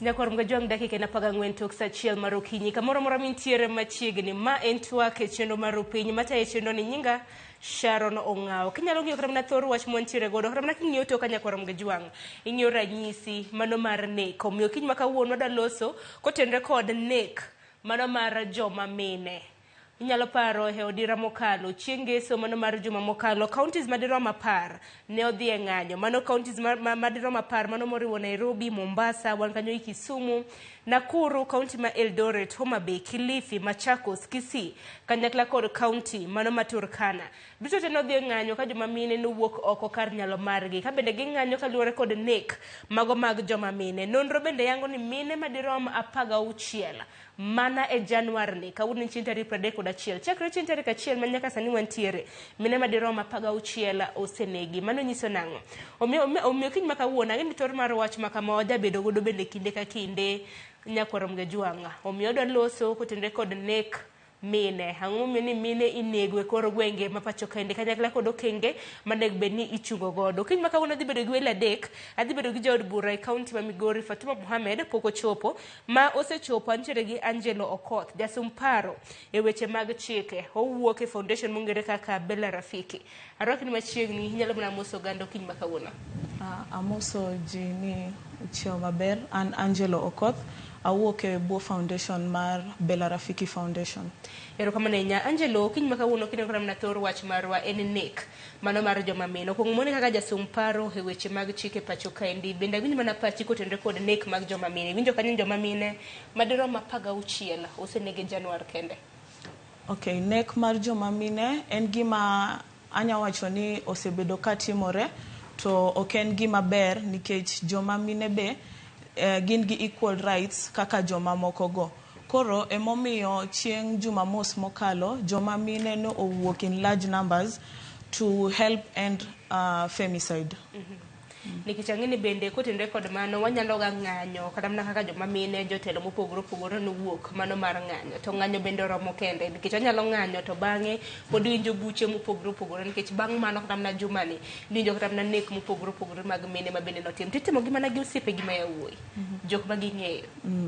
Nyakwar mga juang dakika na pagangwen tok sa chiel marokinyi kamoro mora mintiere machiegni ma en TWAK e chendo marupiny mata e chendo ni nyinga Sharon Ongao. Kinyalo ng'iyo kata mana thor wach montiere godo kata mana king'iyo to kanyakwar mga juang ing'iyo ranyisi mano mar nek omiyo kiny ma kawuono da loso kotenre kod nek mano mar joma mine. Inyalo paro he odira mokalo chieng' ngeso mano mar juma mokalo counties madirom 10 ne odhi e ng'anyo mano counties madirom 10 mano moriwo Nairobi, Mombasa, wan kanyo Kisumu, Nakuru, county ma Eldoret, Homa Bay, Kilifi, Machakos, Kisii, kanyakla kod county mano ma Turkana. Duto te nodhi e ng'anyo ka joma mine nowuok oko kar nyalo margi ka bende ging'anyo kaluwore kod nek mago mag joma mine. Nonro bende yango ni mine madirom 16 mana e Januar ni kawuono chieng' tarik 31 chakre chieng' tarik 1 ma nyaka sani wantiere mine madirom 16 osenegi. Mano nyiso nang'o? Omiyo kiny ma kawuono ang'e ni tor mar wach ma kama wajabedo godo bende kinde ka kinde nyakwaro mga juanga. Omiyo odwa loso kotenre kod nek mine. Ang'o miyo ni mine inego e kor gwenge ma pacho kende kanyakla kod okenge manego bed ni ichungo godo. Kiny ma kawuono adhi bedo gi welo adek, adhi bedo gi jaod bura e kaunti ma Migori Fatuma Mohammed pok ochopo, ma osechopo antiere gi Angelo Okoth, jasum paro e weche mag chike. Owuok e foundation mongere kaka Bella Rafiki. Arwaki ni machiegni inyalo mana moso gando kiny ma kawuono. Amoso ji ni chiew maber, an Angelo Okoth. Awuok e buo foundation mar Bella Rafiki Foundation. Erokamano ahinya Angelo, kiny ma kawuono kineno kata mana thor wach marwa en nek mano mar joma mine. Okuongo mone kaka jasum paro e weche mag chike pacho kaendi. Bende awinjo mana pachi kotenre kod nek mag joma mine. Winjo kanyo joma mine madirom 16 osenege Januar kende. Okay, nek mar joma mine en gima anya wacho ni osebedo ka timore to ok en gima ber nikech joma mine be gin gi equal rights kaka joma moko go. Koro emomiyo chieng' Jumamos mokalo joma mine no owuok in large numbers to help end femicide. Nikech ang'eni bende kotenre kod mano wanyalo ga ng'anyo kata mana kaka joma mine jotelo mopogore opogore nowuok mano mar ng'anyo to ng'anyo bende oromo kende nikech wanyalo ng'anyo to bang'e pod winjo buche mopogore opogore nikech bang' mano kata mana jumani winjo kata mana nek mopogore opogore mag mine ma bende notim titimo gi mana gi osiepe gi ma yawuoyi jok ma ging'eyo.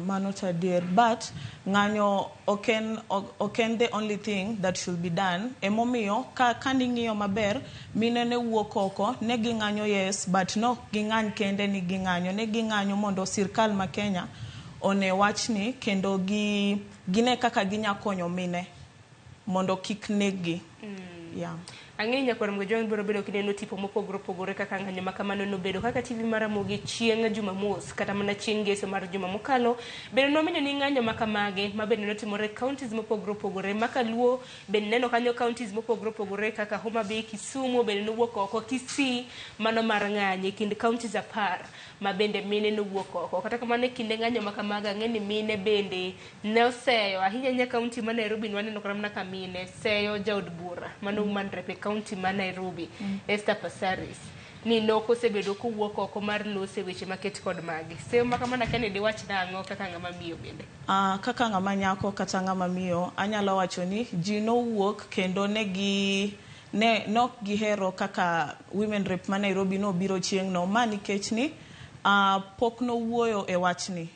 Mano tadier, but ng'anyo oken the only thing that should be done. Emomiyo ka ning'iyo maber mine ne wuok oko ne ging'anyo yes but no ging'any kende ni ging'anyo ne ging'anyo mondo sirkal ma Kenya one wachni kendo gine kaka ginyakonyo mine mondo kik neggi. Ang'eni nyakwar mga juang biro bedo kineno tipo mopogore opogore kaka ng'anyo ma kamano nobedo kaka TV mar Ramogi chieng' Jumamos kata mana chieng' ngeso mar juma mokalo bende nomenyo ni ng'anyo ma kamage ma bende notimore counties mopogore opogore makaluo bende neno kanyo counties mopogore opogore kaka Homa Bay, Kisumu bende nowuok oko, Kisii mano mar ng'anyo kind counties 10 ma bende mine nowuok oko. Kata kamano kinde ng'anyo ma kamaga ang'eni mine bende ne oseyo ahinya nya county ma Nairobi waneno kata mana ka mine seyo jaod bura mano Human Rep county ma Nairobi Esther Passaris ni noko osebedo kowuok oko mar lose weche maket kod magi. Seyo ma kamano Kennedy wach nang'o kaka ng'ama miyo bende? Kaka ng'ama nyako kata ng'ama miyo anyalo wacho ni ji nowuok kendo nok gihero kaka Women Rep ma Nairobi no biro chieng' no ma nikech ni pok no wuoyo e wachni.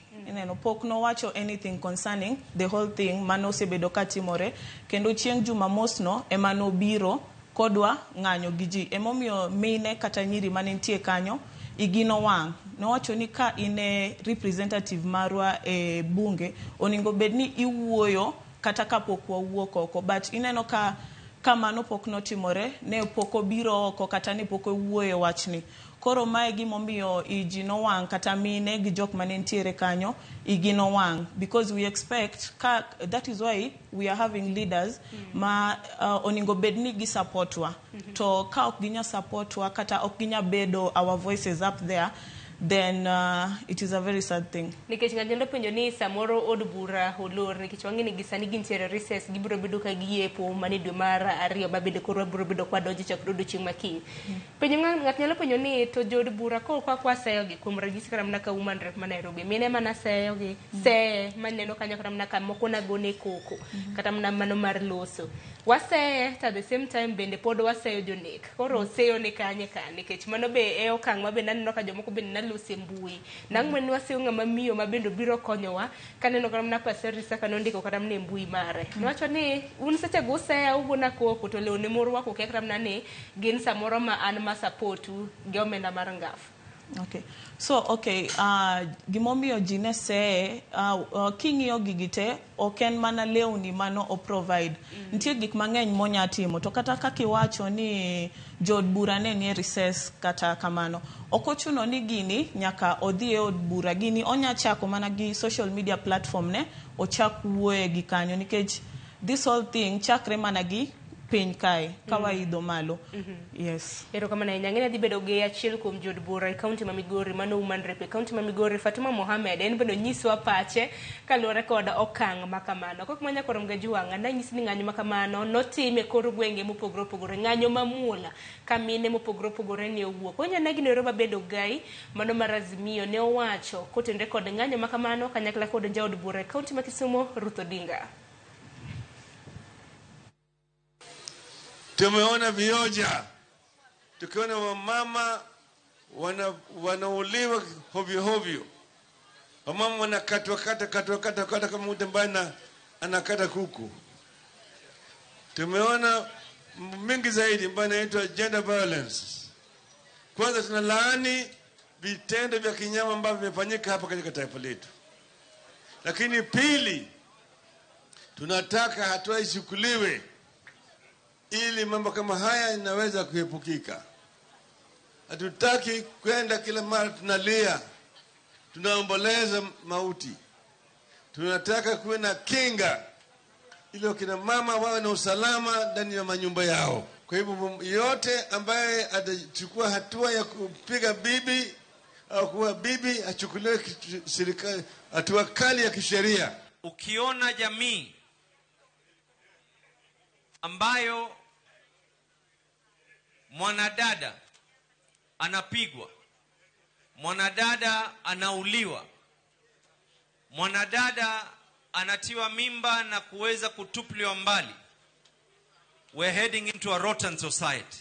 Pok no wacho anything concerning the whole thing mano osebedo ka timore kendo chieng' Jumamos no ema no biro kodwa ng'anyo gi ji. Emomiyo mine kata nyiri mane nitie kanyo igino wang'. Nowacho ni ka ine representative marwa e bunge oningo bedni iwuoyo kata kapok wawuok oko but ineno ka mano pok notimore ne pok obiro oko kata ne pok owuoyo wachni. Koro mae gimomiyo ijino wang' kata mine gi jok mane ntiere kanyo igino wang' because we expect that is why we are having leaders ma oningo bedni gi supportwa to ka ok ginya supportwa kata ok ginya bedo our voices up there then it is a very sad thing. Nikech ng'anyalo penjo ni samoro od bura olor nikech wang'eni gisani gintiere recess gibiro bedo ka giepo mane dwe mar 2 ma bende koro biro bedo kwa donjo chakro odiochieng' makiny. Penjo ng'at nyalo penjo ni to jod bura kwa seyo gi kuom ranyisi kata mana ka Woman Rep ma Nairobi mine mana seyo gi seye maneno kanyo kata mana ka moko nagone koko kata mana mano mar loso waseye at the same time bende pod waseyo jonek koro seyo ne kanye ka nikech mano be e okang' ma bende naneno ka jomoko bende lose mbui nang men wase ngama miyo mabendo biro konyowa kaneno kama na pasarisa kanondiko kata mne mbui mare nowacho ni un seche go saya ugona koko to leone morwa ko kekram nane gin samoro ma an ma supportu ge omenda mar ngafu. Okay. So, okay, gimomiyo jine se, kingiyo gigite, oken mana leuni mano o provide. Ntie gik mang'eny monya timo. To kata kakiwacho ni jod burane ni recess kata kamano. Okochuno ni gini, nyaka odhie od bura gini, onya chako mana gi social media platform ne, ochak uwe gikanyo. Nikech this whole thing, chakre mana gi piny kae kawaidho malo. Yes. Ero kama na nyang'eni dhi bedo gi achiel kuom jod bura e kaunti ma Migori mano Woman Rep e kaunti ma Migori Fatuma Mohammed en bendo nyiso pache kaluwore kod okang' makamano. Kok manya korom ga juwanga na nyisi ni ng'anyo makamano notime kor gwenge mopogore opogore ng'anyo mamula kamine mopogore opogore ne owuok. Onya negi ne roba bedo gai mano marazimio ne owacho kotende kod ng'anyo makamano kanyakla kod jaod bura e kaunti ma Kisumu Ruth Odinga. Tumeona vioja, tukiona wamama wanauliwa hovyo hovyo, wamama wanakatwa kata kama mtu ambaye anakata kuku. Tumeona mingi zaidi ambayo inaitwa gender violence. Kwanza tunalaani vitendo vya kinyama ambavyo vimefanyika hapa katika taifa letu, lakini pili tunataka hatua ichukuliwe ili mambo kama haya inaweza kuepukika. Hatutaki kwenda kila mara tunalia, tunaomboleza mauti. Tunataka kuwe na kinga ili kina mama wawe na usalama ndani ya manyumba yao. Kwa hivyo yote ambaye atachukua hatua ya kupiga bibi au kuwa bibi achukuliwe serikali hatua kali ya kisheria. Ukiona jamii ambayo mwanadada anapigwa, mwanadada anauliwa, mwanadada anatiwa mimba na kuweza kutupliwa mbali, we're heading into a rotten society.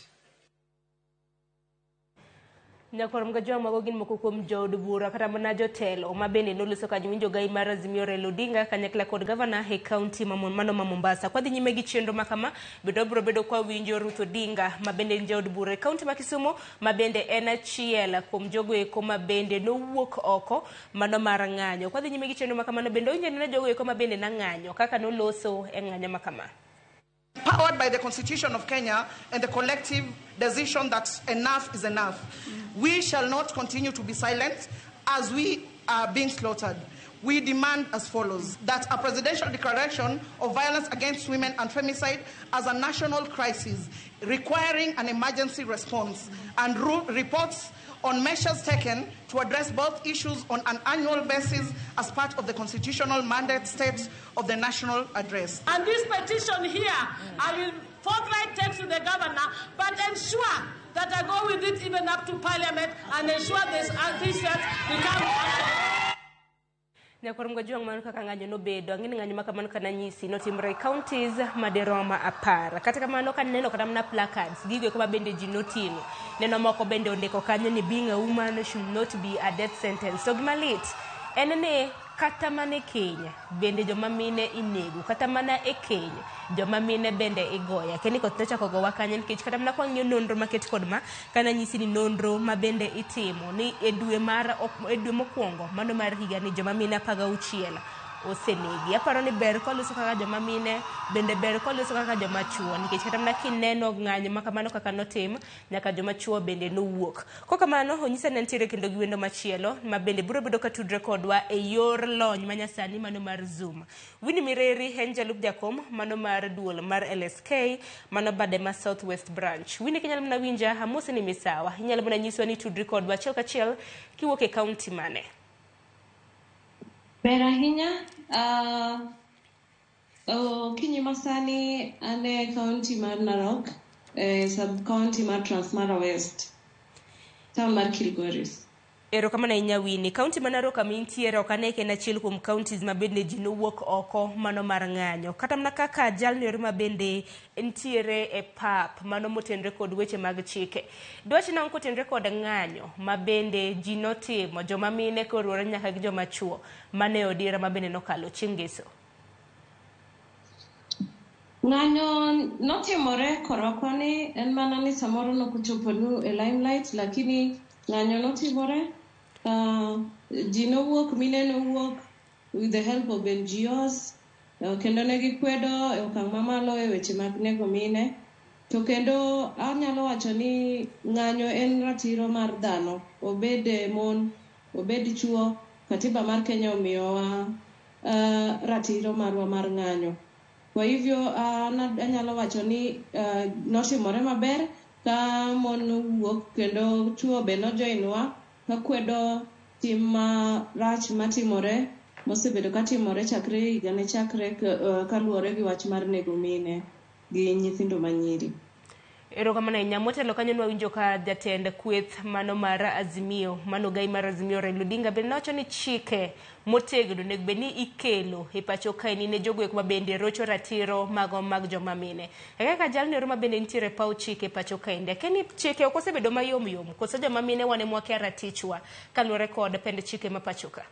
Nyakorom ga joma go gin moko kuom jod bura kata mana jotelo mabende noluso ka winjo gai mar Azimio Raila Odinga kanyakla kod governor e county mano ma Mombasa. Kwa dhi nyime gi chenro makama bedo kwa winjo Ruth Odinga mabende jod bura e county ma Kisumu mabende en achiel kuom jogo eko mabende nowuok oko mano mar ng'anyo. Kwa dhi nyime gi chenro makama no bende onye ne jogo eko mabende na ng'anyo kaka noloso e ng'anyo makama. Powered by the Constitution of Kenya and the collective decision that enough is enough. We shall not continue to be silent as we are being slaughtered. We demand as follows, that a presidential declaration of violence against women and femicide as a national crisis requiring an emergency response and reports on measures taken to address both issues on an annual basis as part of the constitutional mandate state of the national address. And this petition here, I will forthright take to the governor, but ensure that I go with it even up to parliament and ensure this become Nyakorom ga juang manu kaka ng'anyo no bedo ng'ini ng'anyo makamano kana nyisi no timre counties maderoma apara kata kamano kan neno kata mna placards gigo kama bende jinotingo neno moko bende ondiko kanyo ni being a woman should not be a death sentence. So gimalit en ne kata mane Kenya bende joma mine inego kata mana e Kenya joma mine bende igoya keni koth chako go wakanya nikech kata mna kwang'yo nonro maket kod ma kana nyisi ni nonro ma bende itimo ni e dwe mokwongo mano mar higa ni joma mine 16 osenegi. Aparo ni ber koluso kaka joma mine bende ber koluso kaka joma chuo nikech kata mna kineno ng'anyo makamano kaka notim nyaka joma chuo bende nowuok. Kokamano onyisa ne ntiere kendo giwendo machielo ma bende biro bedo ka tudre kodwa e yor lony manyasani mano mar Zoom. Winnie Mireri Angelo jakom mano mar duol mar LSK mano bade ma Southwest branch. Winnie kinyalo mna winja hamusi ni misawa inyalo mna nyiswa ni tudre kodwa achiel kachiel kiwuok e county mane. Berahinya, kinyi masani ane county mar Narok, sub county mar Transmara West, town mar Kilgoris. Ero kama na inya Winnie, kaunti manaro kama intiere okaneke na chiel kuom counties mabende ji nowuok oko mano mar ng'anyo. Kata mana kaka jalni yor mabende intiere e pap mano motenre kod weche mag chike. Dwachi na kotenre kod ng'anyo mabende ji notimo joma mine koruore nyaka gi joma chuo mane odira mabende nokalo chingeso. Ng'anyo notimore korokoni en mana ni samoro nokuchopo e limelight, lakini ng'anyo notimore. Ji nowuok, mine nowuok with the help of NGOs, kendo ne gikwedo e okang' mamalo e weche mag nego mine. To kendo anyalo wacho ni ng'anyo en ratiro mar dhano, obed mon, obed chuo, katiba mar Kenya omiyowa ratiro marwa mar ng'anyo. Kwa hivyo anyalo wacho ni notimore maber ka mon nowuok kendo chuo be nojoinwa kakwedo tim marach matimore mosebedo katimore chakre higa ne chakre kaluwore gi wach mar nego mine gi nyithindo manyiri. Ero kama na inya motelo kanyo nwawinjo ka jatend kweth mano mar Azimio, mano gai mar Azimio Raila Odinga bende nowacho ni chike motegno nego bed ni ikelo e pacho kae ne jogwek mabende rocho ratiro mag joma mine. Kaka jalni oro mabende nitiere paw chike e pacho kae keni chike ok osebedo mayom yom koso joma mine wane mwakia ratichwa kaluwore kod pend chike ma pacho ka.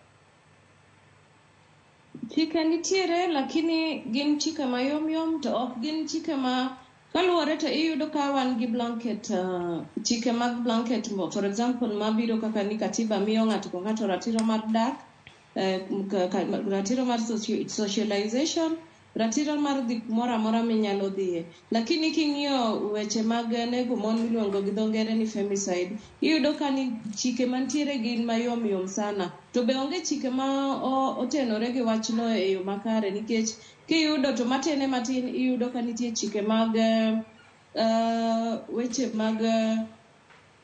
Chike nitiere lakini gin chike mayom yom to ok gin chike ma kaluwore to iyudo ka wan gi blanket chike mag blanket for example mabiro kaka ni katiba miyo ng'ato ko ng'ato ratiro mar dak, ratiro mar socialization, ratiro mar dhi moro amora minyalo dhiye. Lakini king'iyo weche mag nego mon miluongo gi dho ngere ni femicide, iyudo ka ni chike mantiere gin mayom yom sana. To be onge chike ma otenore gi wachno e yo makare nikech kiyudo to matene matin iyudo ka nitie chike mag weche mag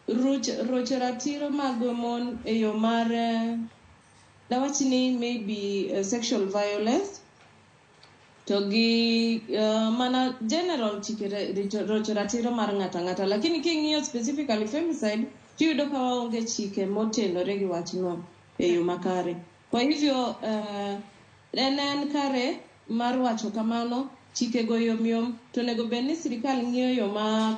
rocho ratiro mag mon e yo mar dawachni maybe sexual violence to gi mana general chike rocho ratiro mar ng'ata lakini king'iyo specifically femicide tiyudo ka waonge chike motenore gi wachno e yo makare. Kwa hivyo en kare mar wacho kamano chike go yom to nego bed ni sirikal ng'iyo yo ma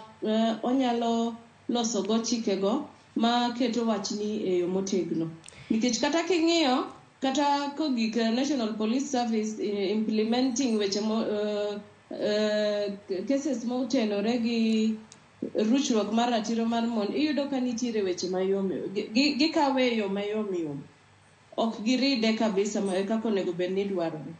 onyalo loso go chike go ma keto wachni e yo motegno nikech kata king'iyo kata kogik National Police Service implementing weche cases motenore gi ruchruok mar ratiro mar mon iyudo ka nitiere weche mayom gikawe yo mayom ok giride kabisa kaka onego bed ni dwarore.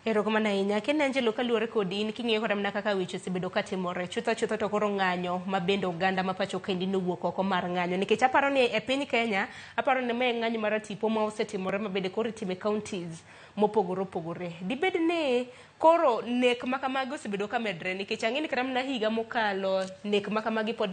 Ero kama na inya kene Angelo kaluwore kodi in king'iyo kod mana kaka weche osebedo katimore chutho to koro ng'anyo mabende oganda ma pacho kendi nowuok oko mar ng'anyo nikech aparo ni e piny Kenya aparo ni mae ng'anyo mar tipo ma osetimore mabende koro itime counties mopogore. Dibed ni koro nek makamagi osebedo ka medre nikech ang'eni kata mana higa mokalo nek makamagi pod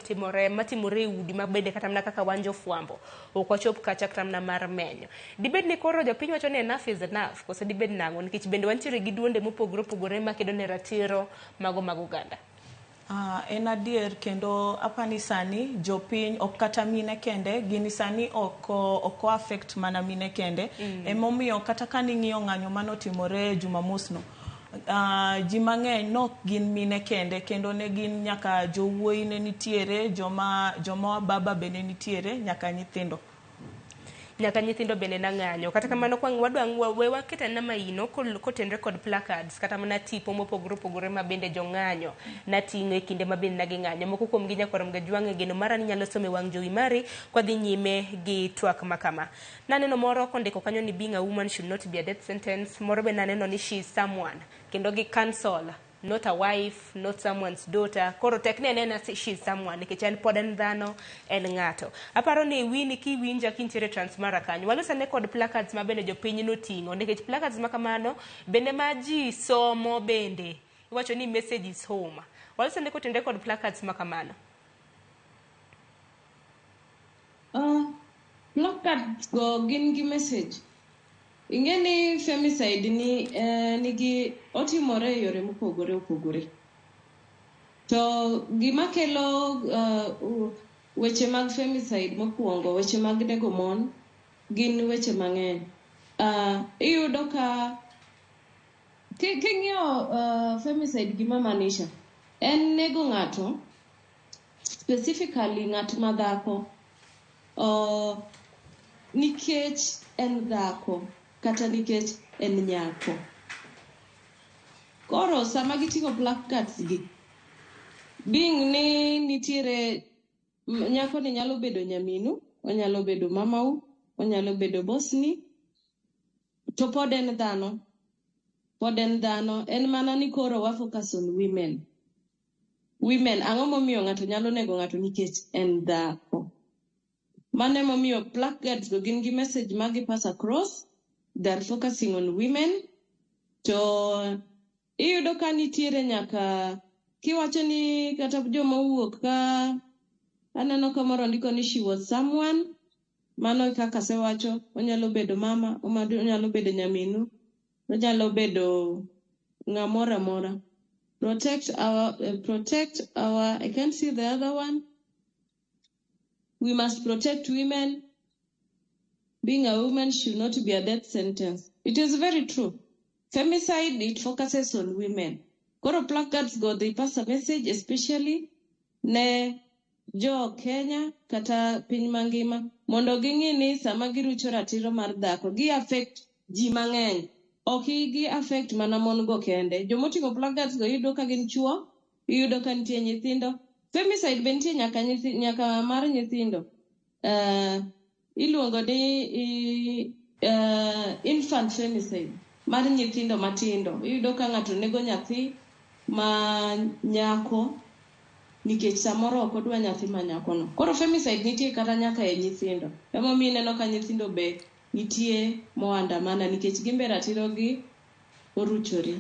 matimore e udi mabende kata mana kaka wanjo fwambo ok wachop kacha kata mana mar menyo. Dibed ni koro jopiny wacho ni enough is enough koso dibed nang'o nikech bende wantiere gi duonde mopogore makedo ne ratiro mag oganda. En adier kendo apani sani jopiny ok kata mine kende gini sani ok affect mana mine kende emomiyo kata kaning'iyo ng'anyo manotimore Jumamosno ji mang'eny nok gin mine kende kendo ne gin nyaka jowuoyi ne nitiere joma baba bende nitiere nyaka nyithindo bende na ng'anyo kata kamano wadwa keta na maino kotenre kod placards kata mana tipo mopogore ma bende jo ng'anyo na ting'o e kinde mabende na gi ng'anyo moko kuom gi nyakoram ga jwang'e geno mara ni nyalo some wang' jowi mari kwa dhi nyime gi twak makama. Naneno moro kondiko kanyo ni being a woman should not be a death sentence, moro be naneno ni she is someone kendo gi cancel not a wife, not someone's daughter. Koro tekne nena she is someone nikech en pod en dhano en ng'ato. Aparo ni Winnie kiwinja kintiere Transmara kanyo walosane kod placards ma bende jopiny noting'o nikech placards makamano bende ma ji somo bende iwacho ni message is home. Walosane kotende kod placards makamano. Placards go gin gi message. Ingeni femicide ni nigi otimore yore mopogore. To gima kelo weche mag femicide mokuongo, weche mag nego mon gin weche mang'eny. Iyudo ka king'iyo femicide gima maanisha en nego ng'ato, specifically ng'at ma dhako, nikech en dhako kata nikech en nyako. Koro sama giting'o placards gi, being ni nitiere nyako ni nyalo bedo nyaminu, onyalo bedo mamau, onyalo bedo bosni, to pod en dhano. En mana ni koro wa focus on women. Ang'o momiyo ng'ato nyalo nego ng'ato nikech en dhako. Mane momiyo placards go gin gi message magi pass across, they're focusing on women. To iyudo ka nitiere nyaka kiwacho ni kata joma wuok ka aneno kamoro ndiko ni she was someone, mano kaka sewacho, onyalo bedo mama, onyalo bedo nyaminu, onyalo bedo ng'amora mora. Protect our, I can't see the other one. We must protect women. Being a woman should not be a death sentence. It is very true. Femicide, it focuses on women. Koro placards go, they pass a message, especially ne jo Kenya kata piny mangima, mondo ging'i ni sama girucho ratiro mar dhako, gi affect ji mang'eny. Ok gi affect mana mon go kende. Jomoting'o placards go iyudo ka gin chuo, iyudo ka nitie nyithindo. Femicide be nitie nyaka mar nyithindo. Iluongo ni infant femicide, mar nyithindo matindo. Iyudo ka ng'ato nego nyathi ma nyako nikech samoro ok odwa nyathi ma nyako no. Koro femicide nitie kata nyaka e nyithindo. Emomiyo ineno ka nyithindo be nitie moandamana nikech gimbe ratirogi oruchore.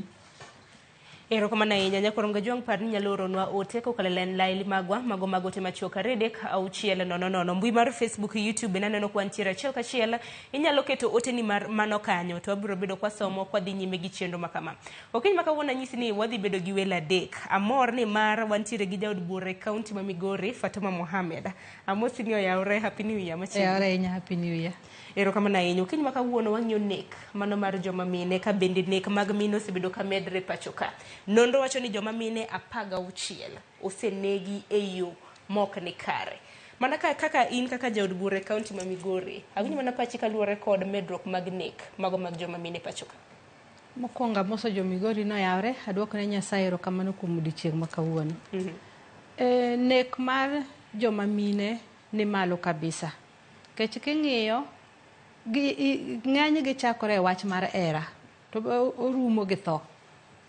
Erokamano ahinya nyakorom ga juang par ni nyalo oronwa ote kokalo len laili magwa mago ote machuok redek auchiel nono mbui mar Facebook, YouTube naneno kwantiere achiel kachiel. Inyalo keto ote ni mar mano kanyo to abiro bedo kwa somo kwa dhi nyime gi chenro makama. Okiny makawuono nyisi ni wadhi bedo gi welo adek. Amor ni mar wantiere gi jaod bura kaunti ma Migori, Fatuma Mohammed. Amosi ni oyawre, happy new year machiegni. Oyawre nya happy new year. Erokamano ahinya. Okiny makawuono wang'iyo nek mano mar joma mine ka bende nek mag mine osebedo ka medre pachoka. Nonro wacho ni joma mine 16 osenegi e yo mok ni kare. Mana kaka in kaka jaod bura kaunti ma Migori, awinjo mana pachi kaluwore kod medruok mag nek mago mag joma mine pachoka. Mokwongo moso jo Migori no yawre, adwoko ne Nyasaye erokamano kuom odiochieng' ma kawuono. Nek mar joma mine ni malo kabisa. Kech king'iyo ng'eny gi chakore wach mar era to orumo gi tho.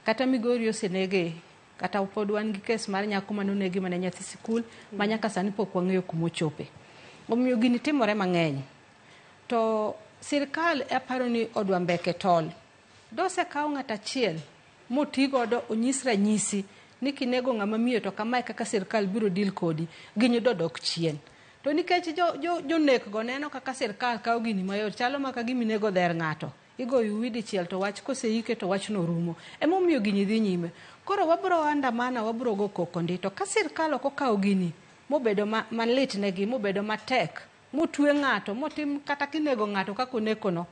Kata Migori osenege, kata pod wan gi kes mar nyako manonegi mane nyathi sikul ma nyaka sani pok wang'eyo kuma ochope. Omiyo gini timore mang'eny. To sirkal aparo ni odwa mbeke tol. Dose kawo ng'at achiel motigodo onyis ranyisi ni kinego ng'ama miyo to kamae kaka sirkal biro deal kodi, ginyo dodok chien. To nikech jo nek go neno kaka sirkal kawo gini mayot, chalo maka giminego dher ng'ato. Igoyo widi chiel to wach koseike to wach no rumo. Emomiyo gini dhi nyime. Koro wabro andamana, wabro go koko ndi to ka sirkal ok okawo gini mobedo malit negi, mobedo matek, motwe ng'ato, motim kata kinego ng'ato kako nekono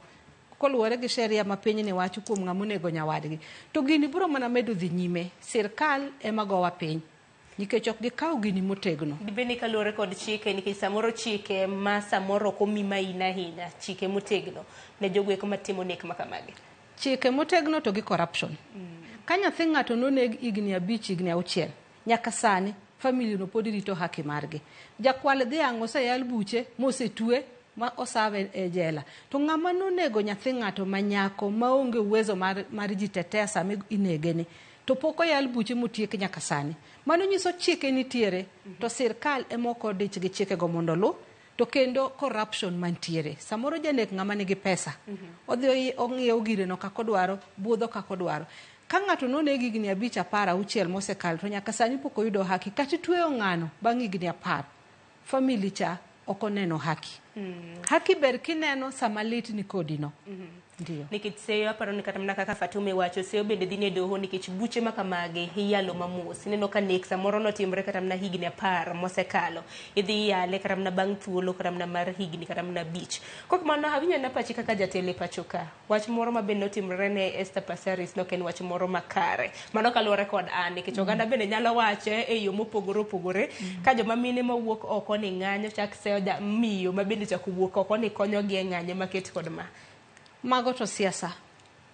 koluwore gi sheria ma piny ni wacho kuom ng'ama onego nyawadgi, to gini biro mana medo dhi nyime. Sirkal ema gowa piny nikech ok gikawo gini motegno. Dibeni kaluwore kod chike, nikech samoro chike ma samoro komi maina ahinya, chike motegno ne jogweko matimo nek makamagi. Chike motegno to gi corruption. Ka nyathi ng'ato noneg higni 5, higni 6, nyaka sani family no pod rito haki margi. Jakwal dhiang' oseyal buche mosetwe ma osave e jela. To ng'ama nonego nyathi ng'ato manyako maonge uwezo mar jitetea sami inegeni, to poko yal buche motiek nyaka sani. Mano nyiso chike nitiere, to sirkal emoko dich gi chike go mondo lu, to kendo corruption mantiere. Samoro janek ng'ama nigi pesa, odhi ong'iyo gire no kako dwaro, budho kako dwaro. Ka ng'ato nonegi higni 5, 10, 6 mosekalo, to nyaka sani pok oyudo haki, kata tweyo ng'ano bang' higni 10, family cha ok oneno haki. Haki ber kineno sama lit ni kodino. nikech seyo aparo ni kata mana kaka Fatuma wacho seyo bende dhi ne doho nikech buche ma kamage iyalo mamos ineno ka nek samoro notimre kata mana higni 10 mosekalo idhi yale kata mana bang' thuolo kata mana mar higni kata mana bich kok mano awinjo na pachi kaka jatelo pacho ka wach moro ma bende notimre ne Esther Passaris no ken wach moro makare mano kaluwore kod an nikech oganda bende nyalo wache e yo mopogore opogore ka joma mine mawuok oko ni ng'anyo chak seyo miyo ma bende chak wuok oko ni konyo gi e ng'anyo maket kod ma mago to siasa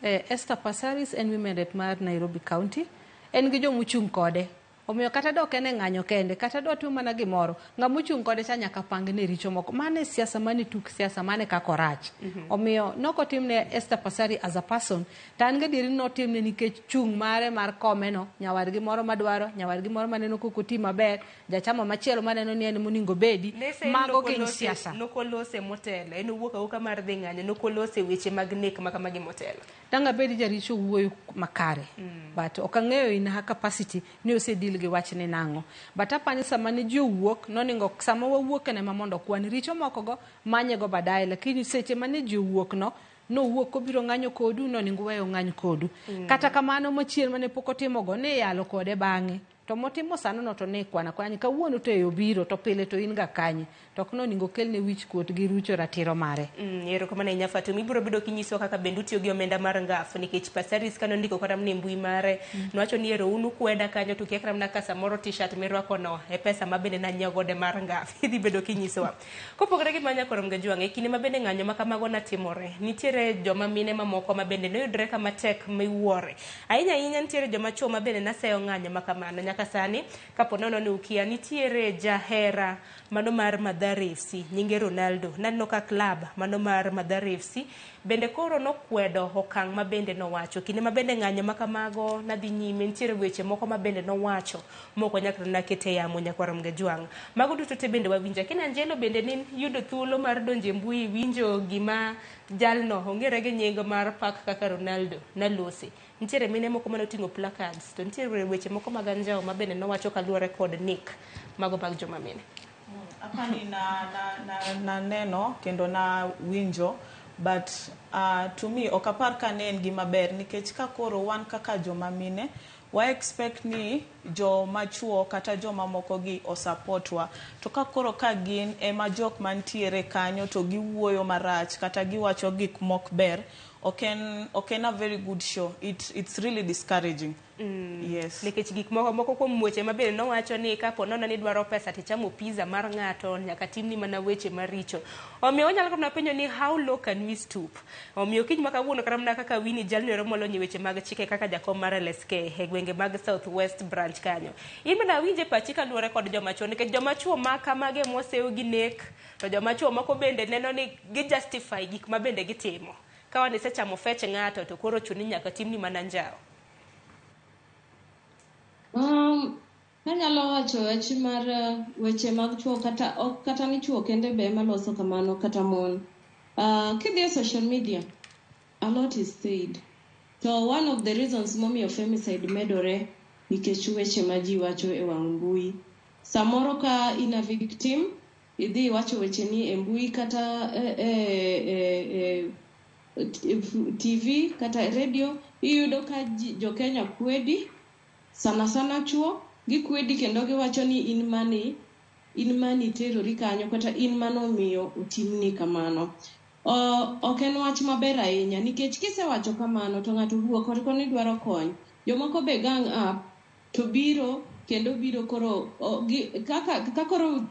Esther Passaris en women rep mar Nairobi County en gi jomuchung' kode omiyo kata dok en ng'anyo kende kata do tu mana gimoro ng'amuchung' kode cha nyaka pang ne richo moko mane siasa mane tuk siasa mane kako rach omiyo noko timne Esther Passaris as a person tan ga diri no timne nikech chung' mare mar komeno nyawargi moro madwaro nyawargi moro maneno kokoti maber jachama machielo maneno ni en moningo bedi mago gin siasa nokolose motelo en wuok auka mar dhi ng'anyo nokolose weche mag nek makamagi motelo danga bedi jaricho wuoyo makare but okang'eyo in ha capacity ni osedil gi wach ni nango but apani sama ne ji wuok noningo sama wawuok ne mamondo kwan richo moko go manyego badaye lakini seche mane ji wuok no wuok obiro ng'anyo kodu noningo weyo ng'any kodu kata kamano mochien mane pok otimo go ne yalo kode bang'e to motimo sano no to ne kwana kwani kawuono to e obiro to pile to in ga kanye to kono ningo kelne wich kuot gi rucho ratiro mare yero kama ne Fatuma ibiro bedo kinyiso kaka bendu tiyo gi omenda mar ngaf nikech Passaris kano ndiko kata mne mbui mare nowacho ni ero unu kweda kanyo to kekra mna kasa moro t-shirt mirwako no e pesa mabende na nyiewo gode mar ngaf idhi bedo kinyiso kopogore gi manya korom ga juange kine mabende ng'anyo makamago na timore nitiere joma mine mamoko mabende no yudre kama tek miwuore ahinya nitiere joma chuo mabende na seyo ng'anyo makamano nyaka sani kapo nono ni ukia nitiere jahera mano mar Mathare FC nyinge Ronaldo nanno ka club mano mar Mathare FC bende koro nokwedo okang' mabende nowacho kinde mabende ng'anyo makamago nadhi nyime nitiere weche moko mabende nowacho moko nyaka nakete yamo nyakwarom ga juang mago duto te bende wawinja kina Angelo bende nin yudo thuolo mar donje mbui winjo gima jalno ongere gi nyingo mar pak kaka Ronaldo nalosi nitiere mine moko manoting'o placards to nitiere weche moko mag Angelo mabende nowacho kaluwore kod nick mago mag joma mine apani na neno kendo na winjo but to me okapar ka ne en gima ber nikech ka koro wan kaka joma mine wa expect ni joma chuo kata joma moko gi o supportwa to ka koro ka gin ema jok mantiere kanyo to giwuoyo marach kata giwacho gik mok ber oken a very good show it's really discouraging yes nikech gik moko kuom mweche mabende nowacho ni kapo nono ni dwaro pesa tichamo pizza mar ng'ato nyaka timni mana weche maricho omiyo onyalo kama penjo ni how low can we stoop omiyo kiny makawuono kata mana kaka Winnie jalno molonyo weche mag chike kaka jakom mar LSK e gwenge mag South West branch kanyo in bende awinje pachi kaluwore kod joma chuo nikech joma chuo makamage mosew gi nek to joma chuo moko bende neno ni gi justify gik mabende gitimo kawa ni sechamo fech ng'ato to koro chuni nyaka timni mana njao anyalo wacho weche mag chuo kata ni chuo kende be maloso kamano kata mon kidhi social media a lot is said so one of the reasons momiyo femicide medore nikech weche ma ji wacho e wang' mbui samoro ka ina victim idhi wacho weche ni e mbui kata TV kata radio iyudo ka jo Kenya kwedi sana chuo gikwedi kendo giwacho ni in mani terori kanyo kata in mano miyo utimni kamano ok en wach maber ahinya nikech kisewacho kamano to ng'ato wuok kod koni dwaro kony jomoko be gang up to biro koro kaka koro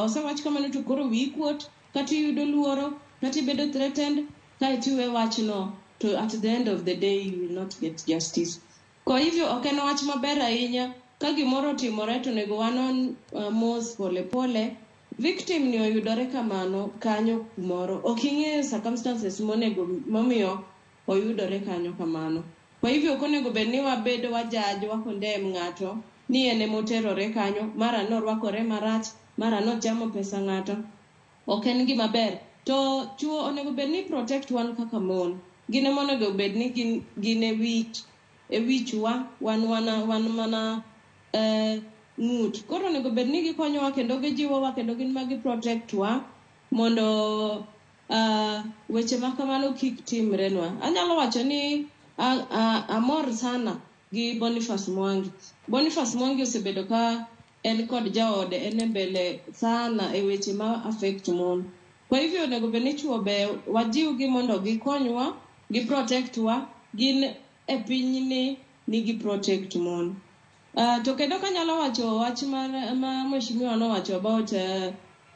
osewach kamano to koro wi kuot kata yudo luoro kata bedo threatened kaitiwe wachno to at the end of the day you will not get justice. Kwa hivyo ok en wach maber ahinya ka gimoro timore to nego wanon mos pole victim ni oyudore kamano kanyo kumoro ok ing'eyo circumstances momiyo oyudore kanyo kamano. Kwa hivyo konego bed ni wabedo wajaj wakondem ng'ato ni ene moterore kanyo mara norwakore marach mara nojamo pesa ng'ato ok en gima ber to chuo onego bed ni protect wan kaka mon gine monego bed ni gine wich wan mana ng'ut koro onego bed ni gikonyowa kendo gijiwowa kendo gin magi protect wa mondo weche makamano kik timrenwa. Anyalo wacho ni amor sana gi Boniface Mwangi. Boniface Mwangi osebedo ka en kod jaode en mbele sana e weche ma affect mon. Kwa hivyo onego bed ni chuo be wajiwgi mondo gikonywa, giprotectwa, gin e pinyni nigi protect mon. To kendo kanyalo wacho wach ma mheshimiwa nowacho about